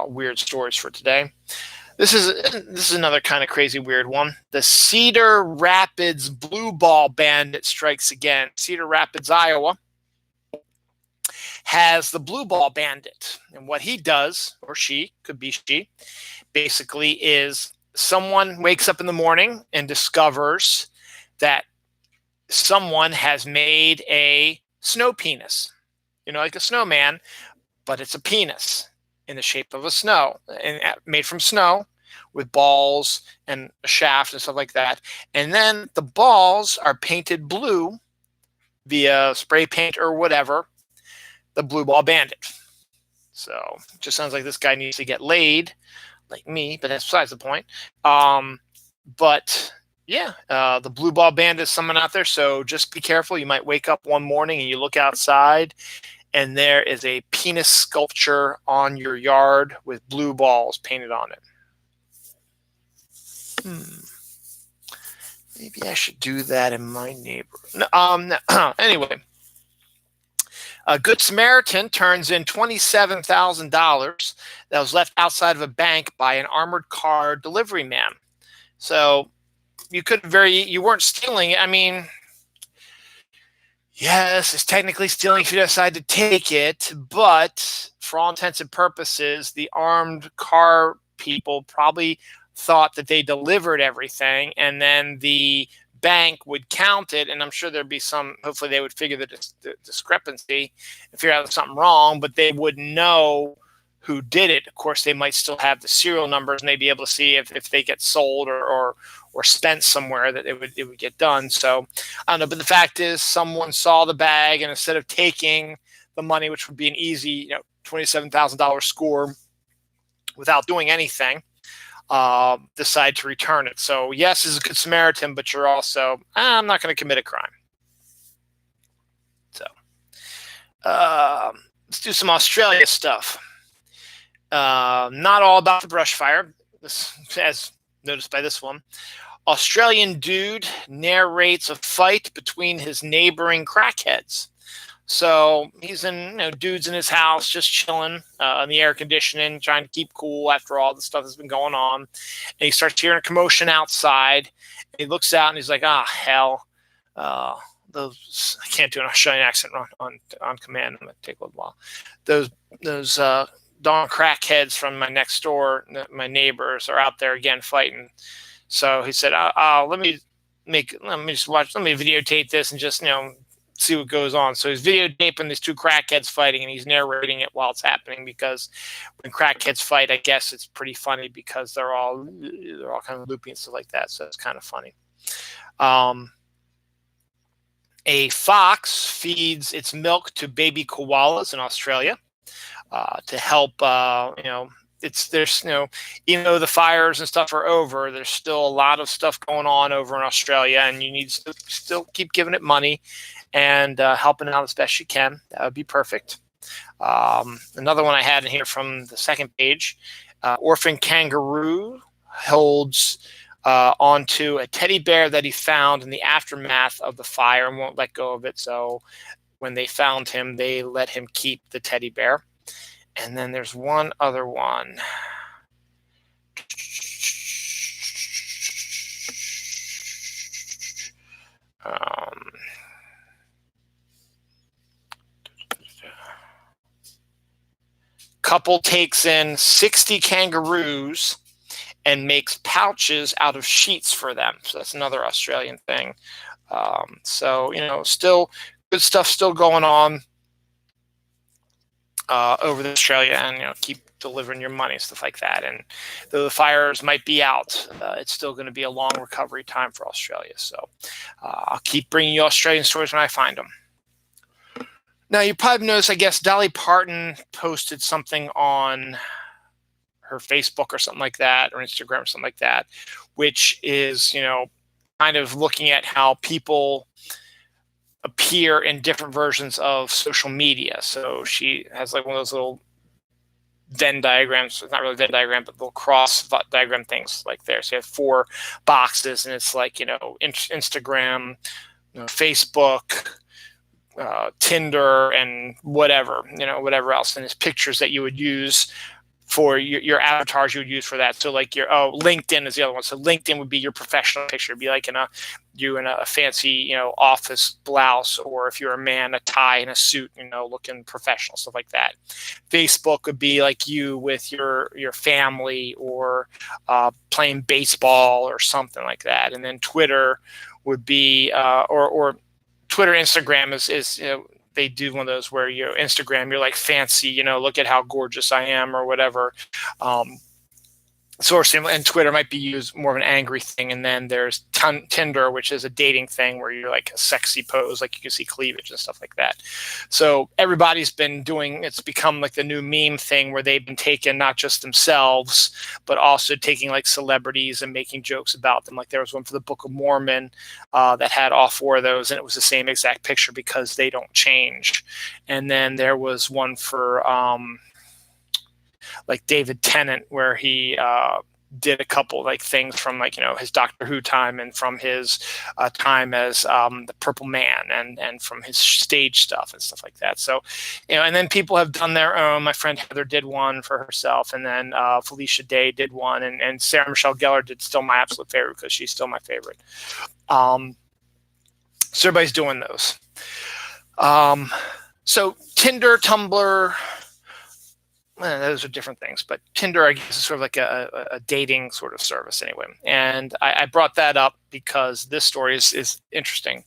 weird stories for today. This is another kind of crazy, weird one. The Cedar Rapids Blue Ball Bandit strikes again. Cedar Rapids, Iowa, has the Blue Ball Bandit. And what he does, or she, could be she, basically is someone wakes up in the morning and discovers that someone has made a snow penis, like a snowman, but it's a penis in the shape of a snow, and made from snow, with balls and a shaft and stuff like that. And then the balls are painted blue via spray paint or whatever, the Blue Ball Bandit. So it just sounds like this guy needs to get laid, like me, but that's besides the point. But yeah, the Blue Ball Bandit is someone out there, so just be careful. You might wake up one morning and you look outside, and there is a penis sculpture on your yard with blue balls painted on it. Maybe I should do that in my neighborhood. Anyway, a Good Samaritan turns in $27,000 that was left outside of a bank by an armored car delivery man. So you weren't stealing it. I mean, yes, it's technically stealing if you decide to take it, but for all intents and purposes, the armed car people probably thought that they delivered everything, and then the bank would count it, and I'm sure there'd be hopefully they would figure the discrepancy and figure out something wrong, but they wouldn't know who did it. Of course, they might still have the serial numbers, and they'd be able to see if they get sold or spent somewhere, that it would get done. So I don't know, but the fact is, someone saw the bag, and instead of taking the money, which would be an easy $27,000 score without doing anything, decide to return it. So yes, is a Good Samaritan, but you're also, I'm not going to commit a crime. So let's do some Australia stuff. Not all about the brush fire, as noticed by this one. Australian dude narrates a fight between his neighboring crackheads. So he's dude's in his house, just chilling in the air conditioning, trying to keep cool after all the stuff that's been going on. And he starts hearing a commotion outside. He looks out and he's like, hell. those, I can't do an Australian accent on command. I'm gonna take a little while. Those darn crackheads from my next door, my neighbors, are out there again fighting. So he said, let me videotape this and just see what goes on. So he's videotaping these two crackheads fighting, and he's narrating it while it's happening, because when crackheads fight, I guess it's pretty funny because they're all kind of loopy and stuff like that. So it's kind of funny. A fox feeds its milk to baby koalas in Australia to help. There's even though the fires and stuff are over, there's still a lot of stuff going on over in Australia, and you need to still keep giving it money and helping out as best you can. That would be perfect. Another one I had in here from the second page: orphan kangaroo holds onto a teddy bear that he found in the aftermath of the fire and won't let go of it. So when they found him, they let him keep the teddy bear. And then there's one other one. Couple takes in 60 kangaroos and makes pouches out of sheets for them. So that's another Australian thing. Still good stuff still going on over in Australia, and keep delivering your money, stuff like that. And though the fires might be out, it's still going to be a long recovery time for Australia. So I'll keep bringing you Australian stories when I find them. Now, you probably noticed, I guess, Dolly Parton posted something on her Facebook or something like that, or Instagram or something like that, which is, kind of looking at how people appear in different versions of social media. So she has like one of those little Venn diagrams. It's not really a Venn diagram, but little cross diagram things like there. So you have 4 boxes, and it's like, Instagram, Facebook, Tinder, and whatever else. And it's pictures that you would use for your avatars you would use for that. So like LinkedIn is the other one. So LinkedIn would be your professional picture. It'd be like in a fancy, office blouse, or if you're a man, a tie and a suit, looking professional, stuff like that. Facebook would be like you with your family, or playing baseball or something like that. And then Twitter would be, or Twitter, Instagram is they do one of those where Instagram, you're like fancy, look at how gorgeous I am, or whatever. And Twitter might be used more of an angry thing. And then there's Tinder, which is a dating thing where you're like a sexy pose, like you can see cleavage and stuff like that. So everybody's been it's become like the new meme thing where they've been taking not just themselves, but also taking like celebrities and making jokes about them. Like there was one for the Book of Mormon that had all 4 of those, and it was the same exact picture because they don't change. And then there was one for like David Tennant, where he did a couple like things from like his Doctor Who time, and from his time as the Purple Man, and from his stage stuff and stuff like that. So and then people have done their own. My friend Heather did one for herself, and then Felicia Day did one, and Sarah Michelle Gellar did still my absolute favorite because she's still my favorite. So everybody's doing those. So Tinder, Tumblr, those are different things, but Tinder, I guess, is sort of like a dating sort of service anyway. And I brought that up because this story is interesting.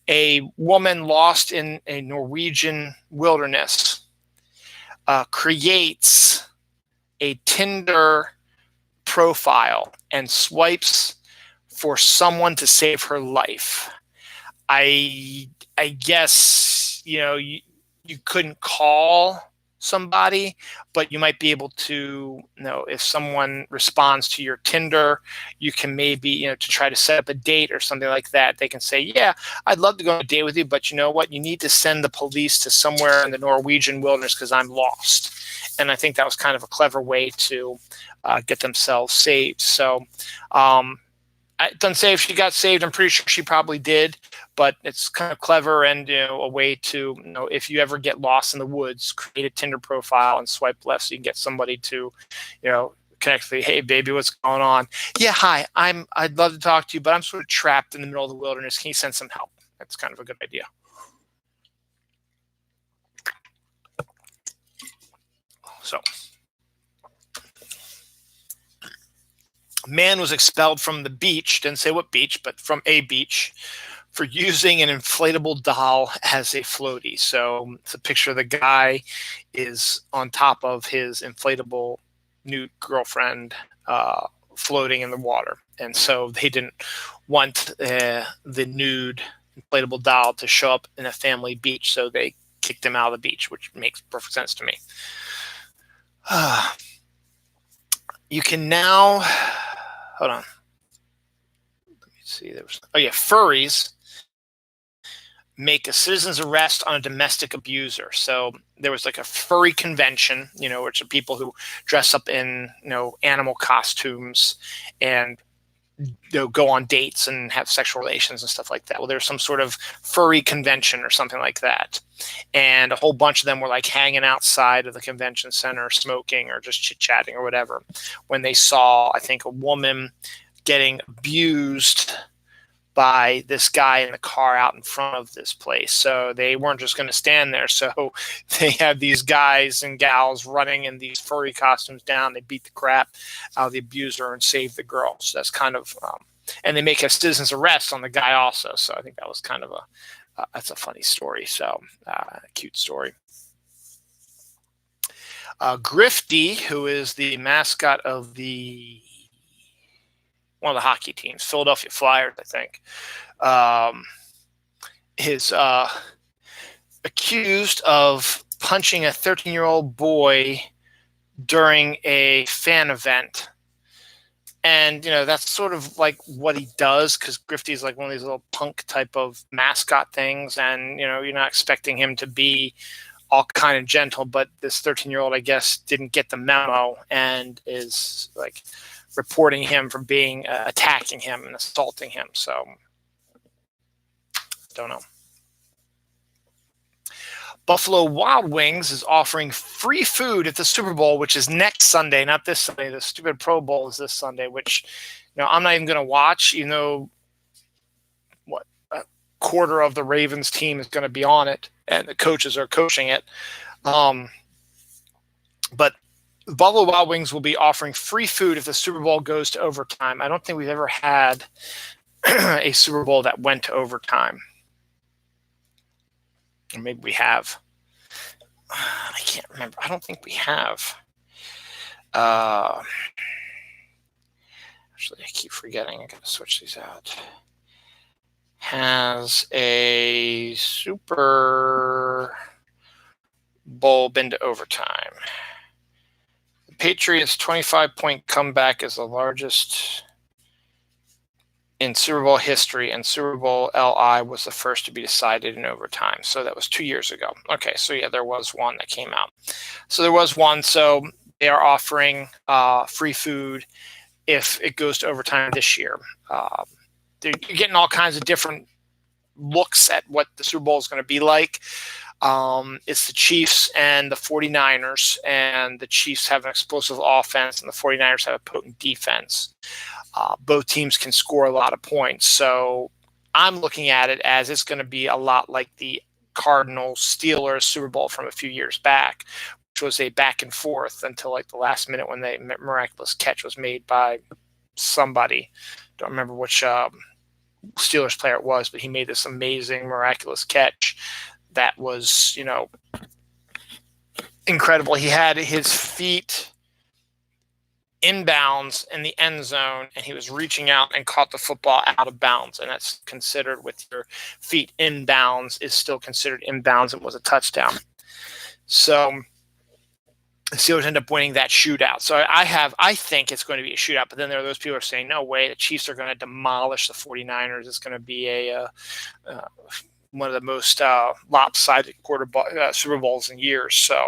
A woman lost in a Norwegian wilderness creates a Tinder profile and swipes for someone to save her life. I guess, you couldn't call somebody, but you might be able to, if someone responds to your Tinder, you can maybe, to try to set up a date or something like that. They can say, yeah, I'd love to go on a date with you, but you know what? You need to send the police to somewhere in the Norwegian wilderness because I'm lost. And I think that was kind of a clever way to get themselves saved. So it doesn't say if she got saved. I'm pretty sure she probably did, but it's kind of clever and a way to, if you ever get lost in the woods, create a Tinder profile and swipe left so you can get somebody to, connect with you. Hey, baby, what's going on? Yeah, hi. I'd love to talk to you, but I'm sort of trapped in the middle of the wilderness. Can you send some help? That's kind of a good idea. So, man was expelled from the beach, didn't say what beach, but from a beach, for using an inflatable doll as a floaty. So it's a picture of the guy is on top of his inflatable new girlfriend floating in the water. And so they didn't want the nude inflatable doll to show up in a family beach, so they kicked him out of the beach, which makes perfect sense to me. You can now, hold on. Let me see. Furries make a citizen's arrest on a domestic abuser. So there was like a furry convention, which are people who dress up in, animal costumes and go on dates and have sexual relations and stuff like that. Well, there's some sort of furry convention or something like that. And a whole bunch of them were like hanging outside of the convention center, smoking or just chit-chatting or whatever, when they saw, I think, a woman getting abused by this guy in the car out in front of this place. So they weren't just going to stand there. So they had these guys and gals running in these furry costumes down. They beat the crap out of the abuser and save the girl. So that's kind of, and they make a citizen's arrest on the guy also. So I think that was kind of that's a funny story. So a cute story. Grifty, who is the mascot of one of the hockey teams, Philadelphia Flyers, I think, is accused of punching a 13-year-old boy during a fan event. And, that's sort of like what he does, because Grifty is like one of these little punk type of mascot things. And, you're not expecting him to be all kind of gentle, but this 13-year-old, I guess, didn't get the memo and is like reporting him for being attacking him and assaulting him. So, don't know. Buffalo Wild Wings is offering free food at the Super Bowl, which is next Sunday, not this Sunday. The stupid Pro Bowl is this Sunday, which I'm not even going to watch, even though a quarter of the Ravens team is going to be on it and the coaches are coaching it. But Buffalo Wild Wings will be offering free food if the Super Bowl goes to overtime. I don't think we've ever had a Super Bowl that went to overtime. Or maybe we have. I can't remember. I don't think we have. Actually, I keep forgetting. I gotta switch these out. Has a Super Bowl been to overtime? The Patriots' 25-point comeback is the largest in Super Bowl history, and Super Bowl LI was the first to be decided in overtime. So that was 2 years ago. Okay, so yeah, there was one that came out. So there was one. So they are offering free food if it goes to overtime this year. You're getting all kinds of different looks at what the Super Bowl is going to be like. It's the Chiefs and the 49ers, and the Chiefs have an explosive offense and the 49ers have a potent defense. Both teams can score a lot of points. So I'm looking at it as it's going to be a lot like the Cardinals-Steelers Super Bowl from a few years back, which was a back and forth until like the last minute when the miraculous catch was made by somebody. Don't remember which Steelers player it was, but he made this amazing miraculous catch that was, incredible. He had his feet inbounds in the end zone, and he was reaching out and caught the football out of bounds. And that's considered, with your feet inbounds, is still considered inbounds. It was a touchdown. So the Steelers end up winning that shootout. So I think it's going to be a shootout, but then there are those people who are saying, no way, the Chiefs are going to demolish the 49ers. It's going to be one of the most lopsided Super Bowls in years. So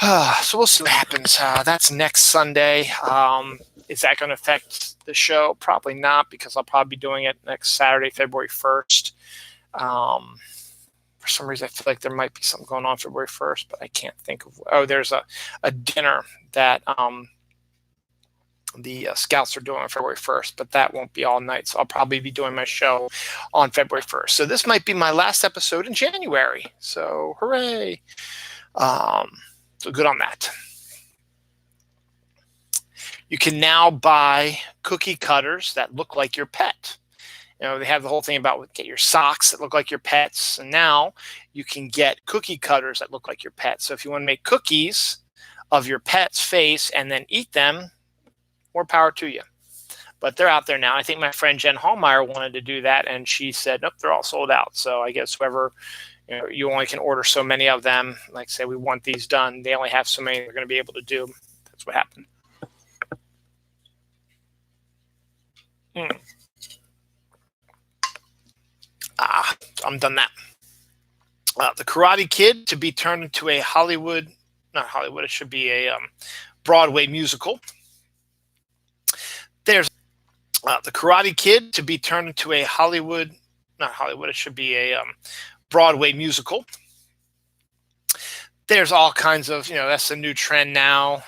we'll see what happens. That's next Sunday. Is that going to affect the show? Probably not, because I'll probably be doing it next Saturday, February 1st. For some reason, I feel like there might be something going on February 1st, but I can't think of. Oh, there's a dinner that the Scouts are doing on February 1st, but that won't be all night. So I'll probably be doing my show on February 1st. So this might be my last episode in January. So hooray. So good on that. You can now buy cookie cutters that look like your pet. They have the whole thing about get your socks that look like your pets. And now you can get cookie cutters that look like your pet. So if you want to make cookies of your pet's face and then eat them, more power to you. But they're out there now. I think my friend Jen Hallmeyer wanted to do that, and she said, nope, they're all sold out. So I guess whoever, you only can order so many of them. Like say we want these done. They only have so many they're going to be able to do. That's what happened. I'm done that. The Karate Kid to be turned into a not Hollywood, it should be a Broadway musical. There's the Karate Kid to be turned into a not Hollywood, it should be a Broadway musical. There's all kinds of, that's a new trend now,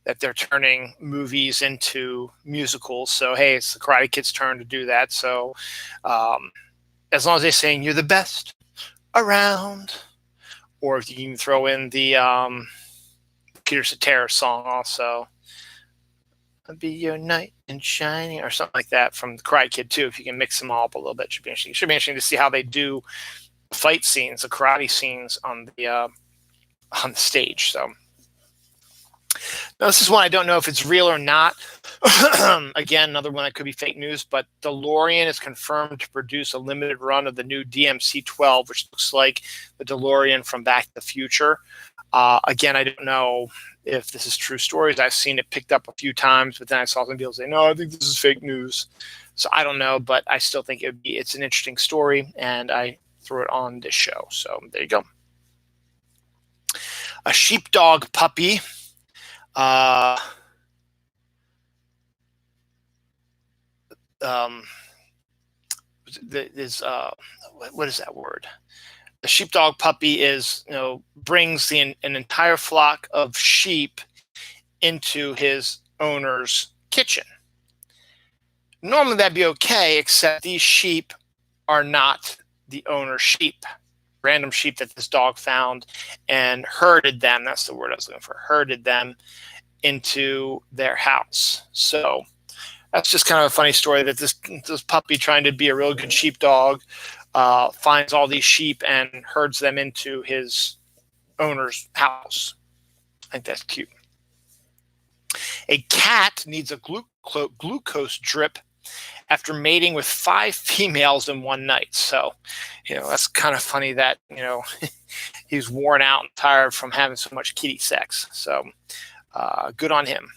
that they're turning movies into musicals. So, hey, it's the Karate Kid's turn to do that. So, as long as they're saying you're the best around, or if you can throw in the Peter Cetera song also, I'll be your knight in shining, or something like that from the Karate Kid too. If you can mix them all up a little bit, it should be interesting. It should be interesting to see how they do fight scenes, the karate scenes on the stage. So now this is one I don't know if it's real or not. Again, another one that could be fake news, but DeLorean is confirmed to produce a limited run of the new DMC-12, which looks like the DeLorean from Back to the Future. Again, I don't know if this is true stories. I've seen it picked up a few times, but then I saw some people say, no, I think this is fake news. So I don't know, but I still think it's an interesting story, and I threw it on this show. So there you go. A sheepdog puppy. What is that word? The sheepdog puppy is, brings an entire flock of sheep into his owner's kitchen. Normally that'd be okay, except these sheep are not the owner's sheep. Random sheep that this dog found and herded them. That's the word I was looking for. Herded them into their house. So that's just kind of a funny story that this puppy, trying to be a real good sheepdog, finds all these sheep and herds them into his owner's house. I think that's cute. A cat needs a glucose drip after mating with 5 females in one night. So, that's kind of funny that, he's worn out and tired from having so much kitty sex. So good on him.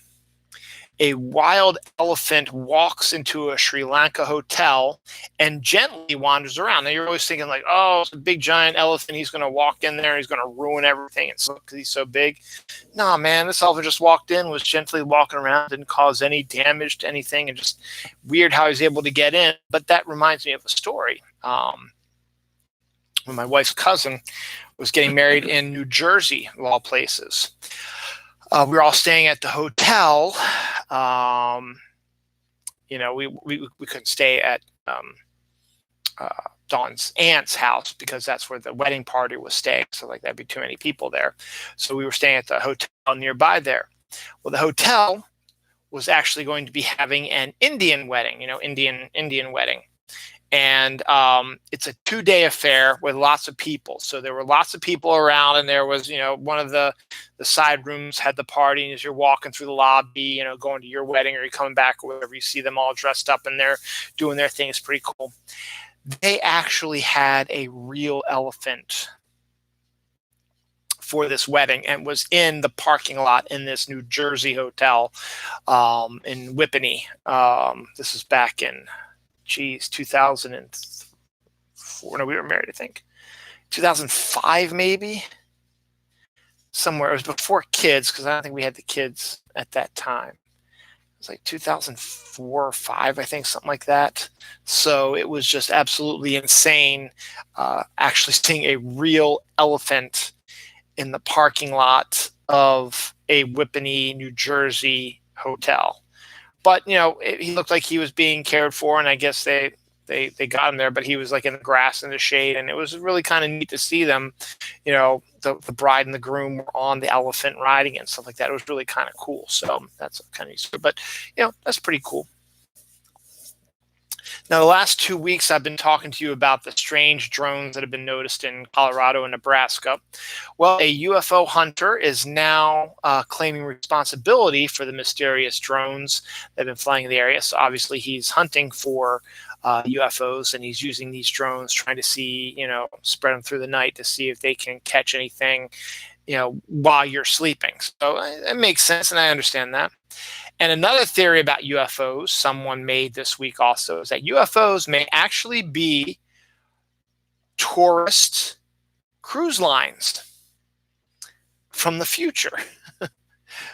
A wild elephant walks into a Sri Lanka hotel and gently wanders around. Now you're always thinking like, oh, it's a big giant elephant. He's going to walk in there. He's going to ruin everything. And so, because he's so big. Nah, man, this elephant just walked in, was gently walking around, didn't cause any damage to anything, and just weird how he's able to get in. But that reminds me of a story. When my wife's cousin was getting married in New Jersey, of all places. We were all staying at the hotel. We couldn't stay at Dawn's aunt's house because that's where the wedding party was staying. So that'd be too many people there. So we were staying at the hotel nearby there. Well, the hotel was actually going to be having an Indian wedding, Indian wedding. And it's a 2-day affair with lots of people. So there were lots of people around, and there was, one of the side rooms had the party. And as you're walking through the lobby, going to your wedding or you're coming back or whatever, you see them all dressed up and they're doing their thing. It's pretty cool. They actually had a real elephant for this wedding and was in the parking lot in this New Jersey hotel in Whippany. This is back in 2004. No, we were married, I think 2005, maybe somewhere. It was before kids, because I don't think we had the kids at that time. It was like 2004 or 5, I think, something like that. So it was just absolutely insane, actually seeing a real elephant in the parking lot of a Whippany, New Jersey hotel. But he looked like he was being cared for, and I guess they got him there. But he was like in the grass in the shade, and it was really kind of neat to see them. The bride and the groom were on the elephant riding it and stuff like that. It was really kind of cool. So that's kind of useful. But that's pretty cool. Now, the last 2 weeks, I've been talking to you about the strange drones that have been noticed in Colorado and Nebraska. Well, a UFO hunter is now claiming responsibility for the mysterious drones that have been flying in the area. So obviously, he's hunting for UFOs, and he's using these drones, trying to see, spread them through the night to see if they can catch anything, while you're sleeping. So it makes sense, and I understand that. And another theory about UFOs someone made this week also is that UFOs may actually be tourist cruise lines from the future.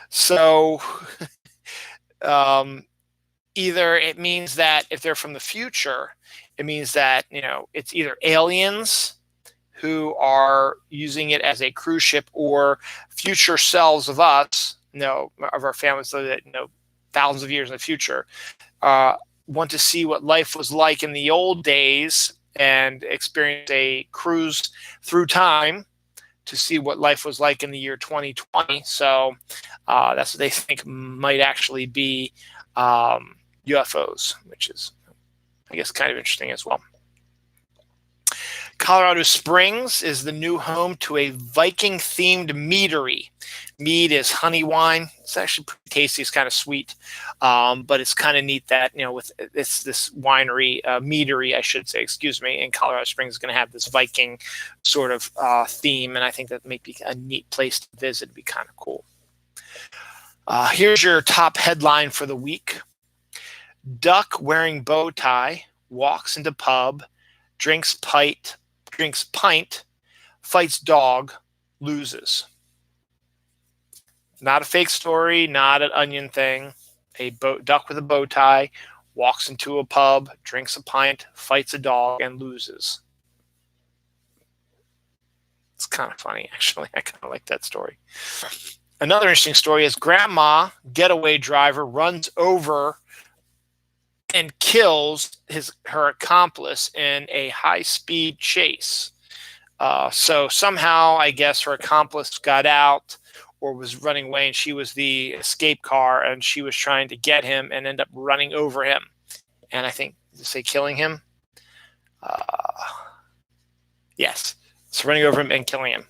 So either it means that if they're from the future, it means that, it's either aliens who are using it as a cruise ship, or future selves of us, of our families, so that, thousands of years in the future, want to see what life was like in the old days and experience a cruise through time to see what life was like in the year 2020. So that's what they think might actually be UFOs, which is, I guess, kind of interesting as well. Colorado Springs is the new home to a Viking-themed meadery. Mead is honey wine. It's actually pretty tasty. It's kind of sweet, but it's kind of neat that, with this winery, meadery, I should say, in Colorado Springs is going to have this Viking sort of theme, and I think that may be a neat place to visit. It'd be kind of cool. Here's your top headline for the week. Duck wearing bow tie walks into pub, drinks pint, fights dog, loses. Not a fake story, not an Onion thing. A duck with a bow tie walks into a pub, drinks a pint, fights a dog, and loses. It's kind of funny, actually. I kind of like that story. Another interesting story is grandma getaway driver runs over and kills her accomplice in a high-speed chase. So somehow, I guess, her accomplice got out or was running away, and she was the escape car, and she was trying to get him and end up running over him. And I think, did it say killing him? Yes. So running over him and killing him.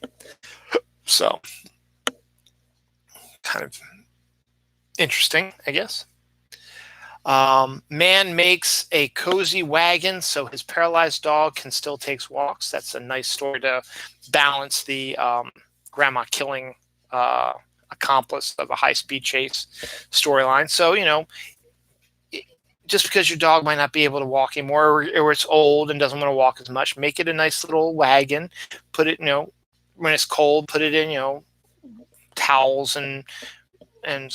So kind of interesting, I guess. Man makes a cozy wagon so his paralyzed dog can still take walks. That's a nice story to balance the grandma killing accomplice of a high-speed chase storyline. So, just because your dog might not be able to walk anymore, or it's old and doesn't want to walk as much, make it a nice little wagon. Put it, when it's cold, put it in, towels and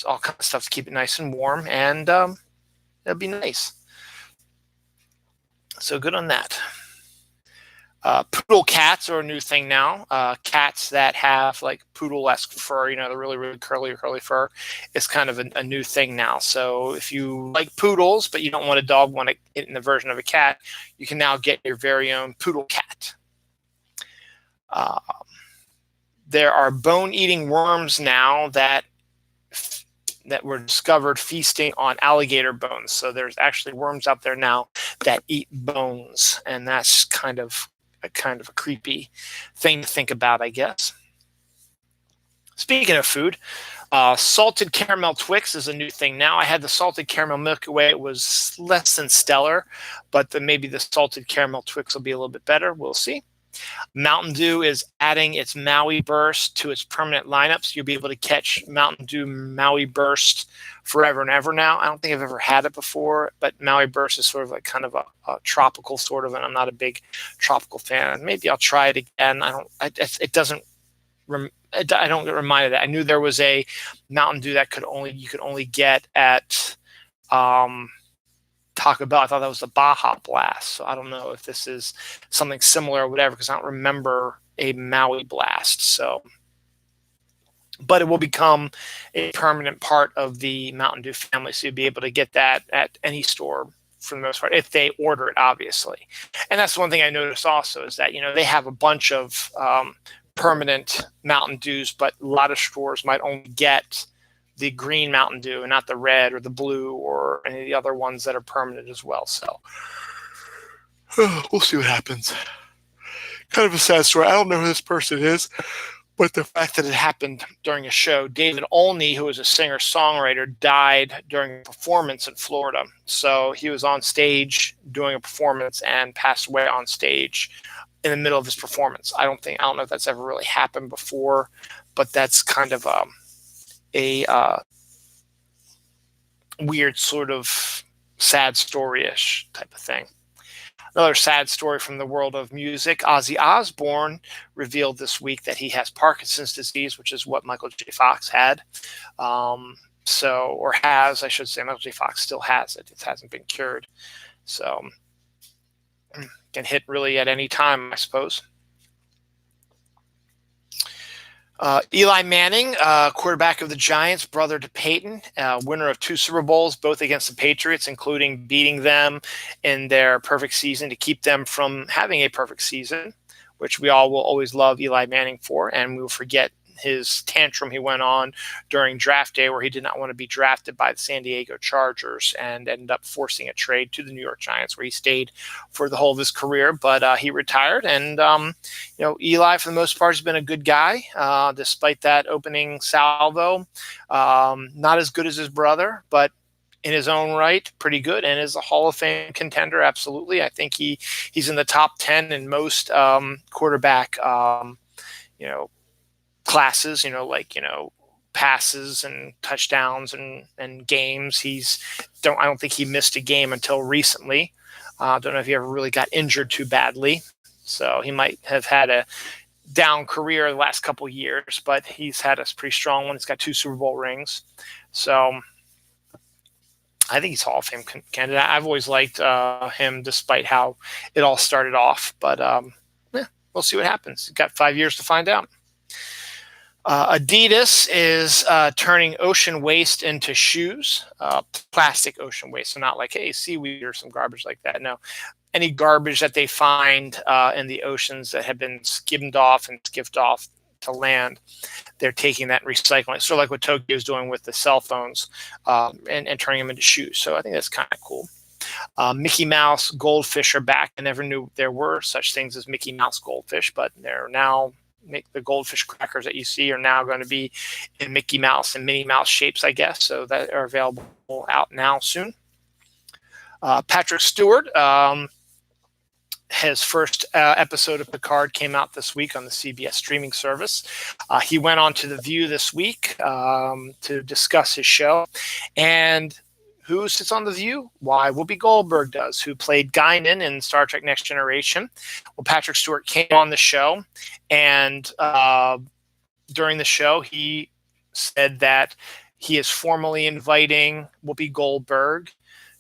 all kinds of stuff to keep it nice and warm, and that'd be nice. So good on that. Poodle cats are a new thing now. Cats that have like poodle-esque fur, the really, really curly fur, is kind of a new thing now. So if you like poodles, but you don't want a dog, want it in the version of a cat, you can now get your very own poodle cat. There are bone-eating worms now that were discovered feasting on alligator bones. So there's actually worms out there now that eat bones, and that's kind of a creepy thing to think about, I guess. Speaking of food, salted caramel Twix is a new thing now. I had the salted caramel Milky Way. It was less than stellar, but maybe the salted caramel Twix will be a little bit better. We'll see. Mountain Dew is adding its Maui Burst to its permanent lineups. You'll be able to catch Mountain Dew Maui Burst forever and ever now. I don't think I've ever had it before, but Maui Burst is sort of like kind of a tropical sort of, and I'm not a big tropical fan. Maybe I'll try it again. I don't get reminded of that. I knew there was a Mountain Dew that you could only get at Taco Bell. I thought that was the Baja Blast. So I don't know if this is something similar or whatever, because I don't remember a Maui Blast. So, but it will become a permanent part of the Mountain Dew family. So you'll be able to get that at any store for the most part, if they order it, obviously. And that's one thing I noticed also is that, they have a bunch of permanent Mountain Dews, but a lot of stores might only get the green Mountain Dew and not the red or the blue or any of the other ones that are permanent as well. So we'll see what happens. Kind of a sad story. I don't know who this person is, but the fact that it happened during a show, David Olney, who was a singer-songwriter, died during a performance in Florida. So he was on stage doing a performance and passed away on stage in the middle of his performance. I don't know if that's ever really happened before, but that's kind of a weird sort of sad story-ish type of thing. Another sad story from the world of music. Ozzy Osbourne revealed this week that he has Parkinson's disease, which is what Michael J. Fox had. I should say Michael J. Fox still has it. It hasn't been cured. So can hit really at any time, I suppose. Eli Manning, quarterback of the Giants, brother to Peyton, winner of 2 Super Bowls, both against the Patriots, including beating them in their perfect season to keep them from having a perfect season, which we all will always love Eli Manning for, and we will forget his tantrum he went on during draft day where he did not want to be drafted by the San Diego Chargers and ended up forcing a trade to the New York Giants, where he stayed for the whole of his career, but he retired. And, Eli, for the most part, has been a good guy, despite that opening salvo. Not as good as his brother, but in his own right, pretty good, and is a Hall of Fame contender, absolutely. I think he's in the top 10 in most quarterback, classes, passes and touchdowns and games. I don't think he missed a game until recently. Don't know if he ever really got injured too badly. So he might have had a down career the last couple of years, but he's had a pretty strong one. He's got 2 Super Bowl rings. So I think he's Hall of Fame candidate. I've always liked him despite how it all started off, but we'll see what happens. Got 5 years to find out. Adidas is turning ocean waste into shoes, plastic ocean waste. So not like, hey, seaweed or some garbage like that. No, any garbage that they find in the oceans that have been skimmed off and skiffed off to land, they're taking that and recycling. Sort of like what Tokyo is doing with the cell phones and turning them into shoes. So I think that's kind of cool. Mickey Mouse goldfish are back. I never knew there were such things as Mickey Mouse goldfish, but they're now the goldfish crackers that you see are now going to be in Mickey Mouse and Minnie Mouse shapes, I guess. So that are available out now soon. Patrick Stewart, his first episode of Picard came out this week on the CBS streaming service. He went on to The View this week to discuss his show. And who sits on The View? Why, Whoopi Goldberg does, who played Guinan in Star Trek Next Generation. Well, Patrick Stewart came on the show, and during the show, he said that he is formally inviting Whoopi Goldberg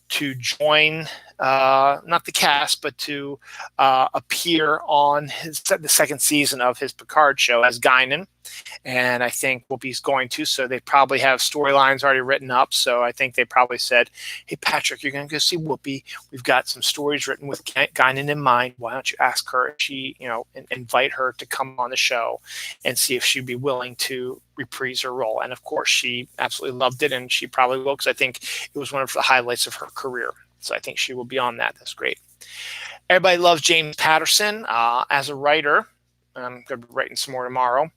to join, not the cast, but to appear on the second season of his Picard show as Guinan. And I think Whoopi's going to, so they probably have storylines already written up. So I think they probably said, hey, Patrick, you're going to go see Whoopi. We've got some stories written with Guinan in mind. Why don't you ask her if she, invite her to come on the show and see if she'd be willing to reprise her role. And of course, she absolutely loved it, and she probably will, because I think it was one of the highlights of her career. So I think she will be on that. That's great. Everybody loves James Patterson as a writer. I'm going to be writing some more tomorrow.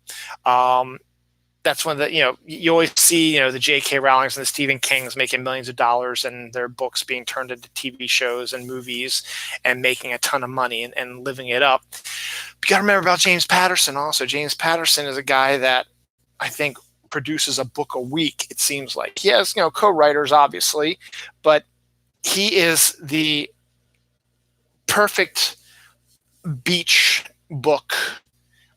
That's one that, you always see, the J.K. Rowlings and the Stephen Kings making millions of dollars and their books being turned into TV shows and movies and making a ton of money and living it up. But you got to remember about James Patterson also. James Patterson is a guy that I think produces a book a week, it seems like. He has, co-writers, obviously, but he is the perfect beach book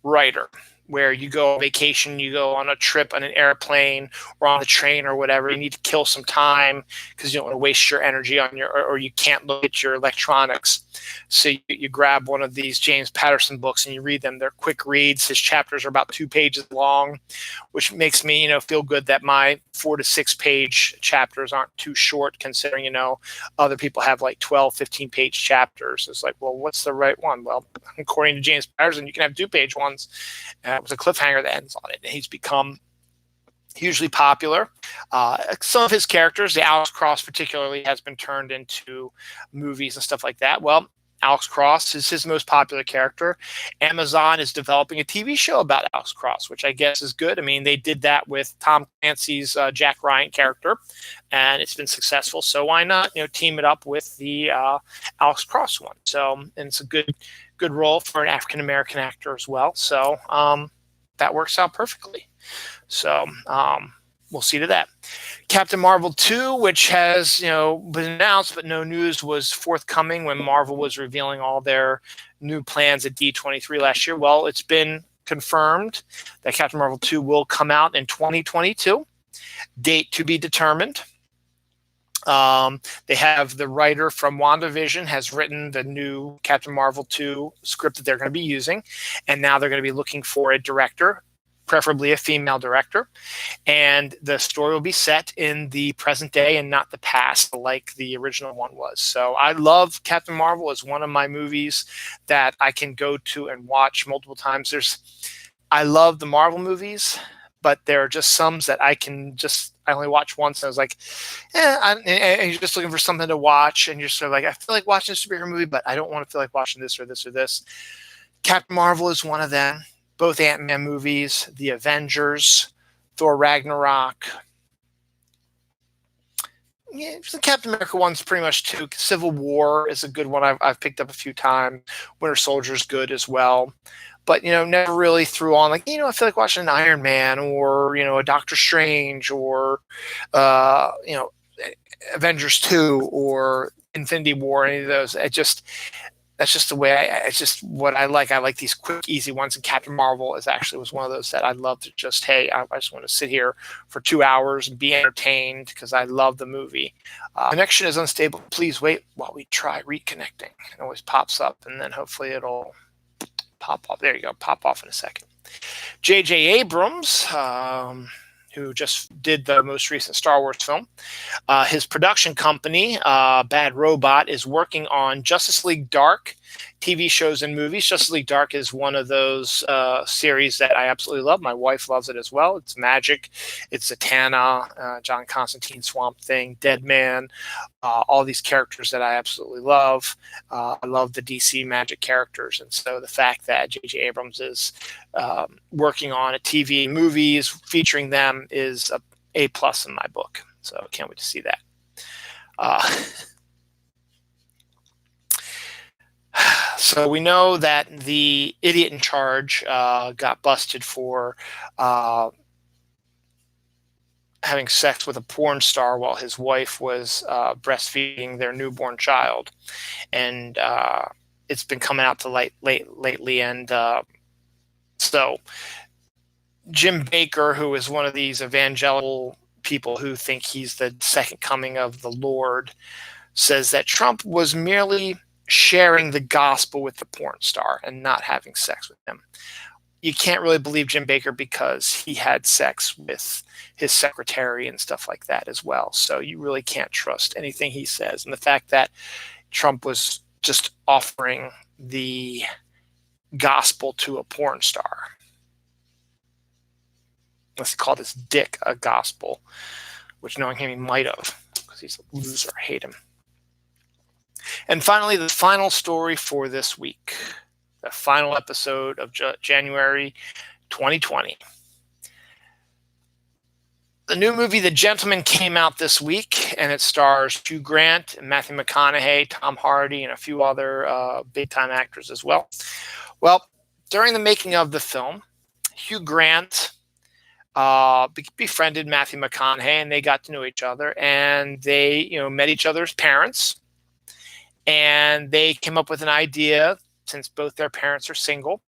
writer. where you go on vacation, you go on a trip on an airplane or on a train or whatever. You need to kill some time because you don't want to waste your energy on or you can't look at your electronics. So you grab one of these James Patterson books and you read them. They're quick reads. His chapters are about 2 pages long, which makes me, feel good that my 4 to 6 page chapters aren't too short, considering, other people have like 12, 15 page chapters. It's like, well, what's the right one? Well, according to James Patterson, you can have 2 page ones. With a cliffhanger that ends on it. And he's become hugely popular. Some of his characters, the Alex Cross particularly, has been turned into movies and stuff like that. Well, Alex Cross is his most popular character. Amazon is developing a TV show about Alex Cross, which I guess is good. I mean, they did that with Tom Clancy's Jack Ryan character, and it's been successful. So why not, team it up with the Alex Cross one? So, and it's a good role for an African American actor as well. So that works out perfectly. So we'll see to that. Captain Marvel 2, which has been announced but no news was forthcoming when Marvel was revealing all their new plans at D23 last year. Well, it's been confirmed that Captain Marvel 2 will come out in 2022. Date to be determined. They have the writer from WandaVision has written the new Captain Marvel 2 script that they're going to be using, and now they're going to be looking for a director, preferably a female director, and the story will be set in the present day and not the past like the original one was. So I love Captain Marvel. It's one of my movies that I can go to and watch multiple times. I love the Marvel movies, but there are just some that I only watch once, and I was like, and you're just looking for something to watch, and you're sort of like, I feel like watching a superhero movie, but I don't want to feel like watching this or this or this. Captain Marvel is one of them. Both Ant-Man movies, The Avengers, Thor Ragnarok. Yeah, the Captain America one's pretty much too. Civil War is a good one I've picked up a few times. Winter Soldier's good as well. But, never really threw on I feel like watching an Iron Man or, a Doctor Strange or, Avengers 2 or Infinity War, any of those. That's just the way it's just what I like. I like these quick, easy ones. And Captain Marvel was one of those that I love to just, hey, I just want to sit here for 2 hours and be entertained because I love the movie. Connection is unstable. Please wait while we try reconnecting. It always pops up, and then hopefully it'll pop off. There you go. Pop off in a second. J.J. Abrams, who just did the most recent Star Wars film. His production company, Bad Robot, is working on Justice League Dark TV shows and movies. Justice League Dark is one of those series that I absolutely love. My wife loves it as well. It's magic. It's Zatanna, John Constantine, Swamp Thing, Deadman, all these characters that I absolutely love. I love the DC magic characters. And so the fact that J.J. Abrams is working on a TV movies featuring them is a plus in my book. So I can't wait to see that. So we know that the idiot in charge got busted for having sex with a porn star while his wife was breastfeeding their newborn child. And it's been coming out to light lately. And so Jim Baker, who is one of these evangelical people who think he's the second coming of the Lord, says that Trump was merely sharing the gospel with the porn star and not having sex with him. You can't really believe Jim Baker because he had sex with his secretary and stuff like that as well. So you really can't trust anything he says. And the fact that Trump was just offering the gospel to a porn star. Let's call this dick a gospel, which knowing him, he might have, because he's a loser. I hate him. And finally, the final story for this week, the final episode of January 2020. The new movie, The Gentleman, came out this week, and it stars Hugh Grant, Matthew McConaughey, Tom Hardy, and a few other big-time actors as well. Well, during the making of the film, Hugh Grant befriended Matthew McConaughey, and they got to know each other, and they, met each other's parents, and they came up with an idea, since both their parents are single,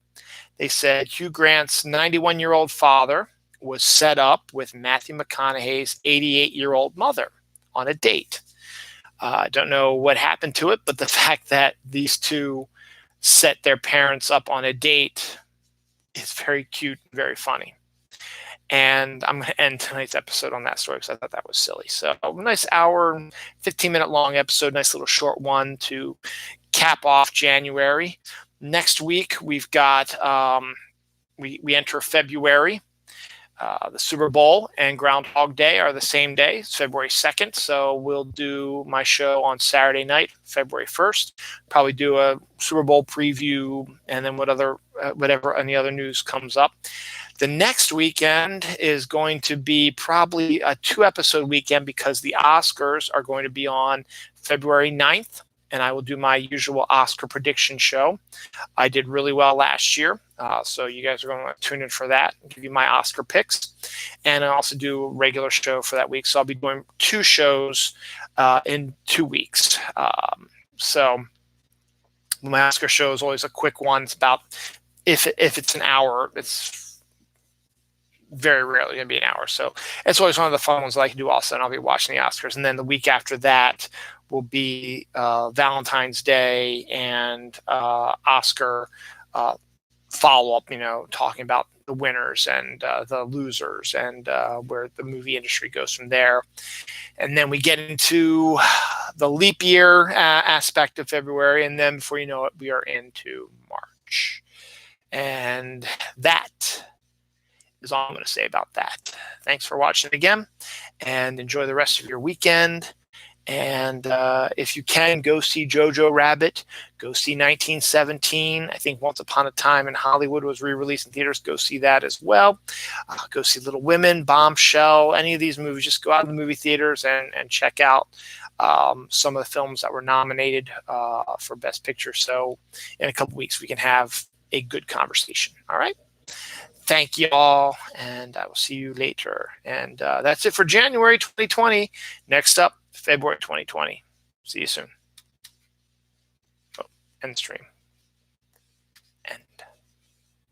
They said Hugh Grant's 91-year-old father was set up with Matthew McConaughey's 88-year-old mother on a date. I don't know what happened to it, but the fact that these two set their parents up on a date is very cute, very funny. And I'm going to end tonight's episode on that story because I thought that was silly. So a nice hour, 15-minute long episode, nice little short one to cap off January. Next week, we've got, we enter February. The Super Bowl and Groundhog Day are the same day. It's February 2nd. So we'll do my show on Saturday night, February 1st. Probably do a Super Bowl preview and then whatever any other news comes up. The next weekend is going to be probably a 2-episode weekend because the Oscars are going to be on February 9th. And I will do my usual Oscar prediction show. I did really well last year, so you guys are going to tune in for that and give you my Oscar picks. And I also do a regular show for that week, so I'll be doing 2 shows in 2 weeks. So my Oscar show is always a quick one. It's about, if it's an hour, it's very rarely going to be an hour. So it's always one of the fun ones that I can do also, and I'll be watching the Oscars. And then the week after that will be Valentine's Day and Oscar follow-up, talking about the winners and the losers and where the movie industry goes from there. And then we get into the leap year aspect of February, and then before you know it, we are into March. And that is all I'm going to say about that. Thanks for watching again, and enjoy the rest of your weekend. And if you can, go see Jojo Rabbit. Go see 1917. I think Once Upon a Time in Hollywood was re-released in theaters. Go see that as well. Go see Little Women, Bombshell, any of these movies. Just go out to the movie theaters and check out some of the films that were nominated for Best Picture. So in a couple weeks, we can have a good conversation. All right? Thank you all, and I will see you later. And that's it for January 2020. Next up, February 2020. See you soon. Oh, end stream.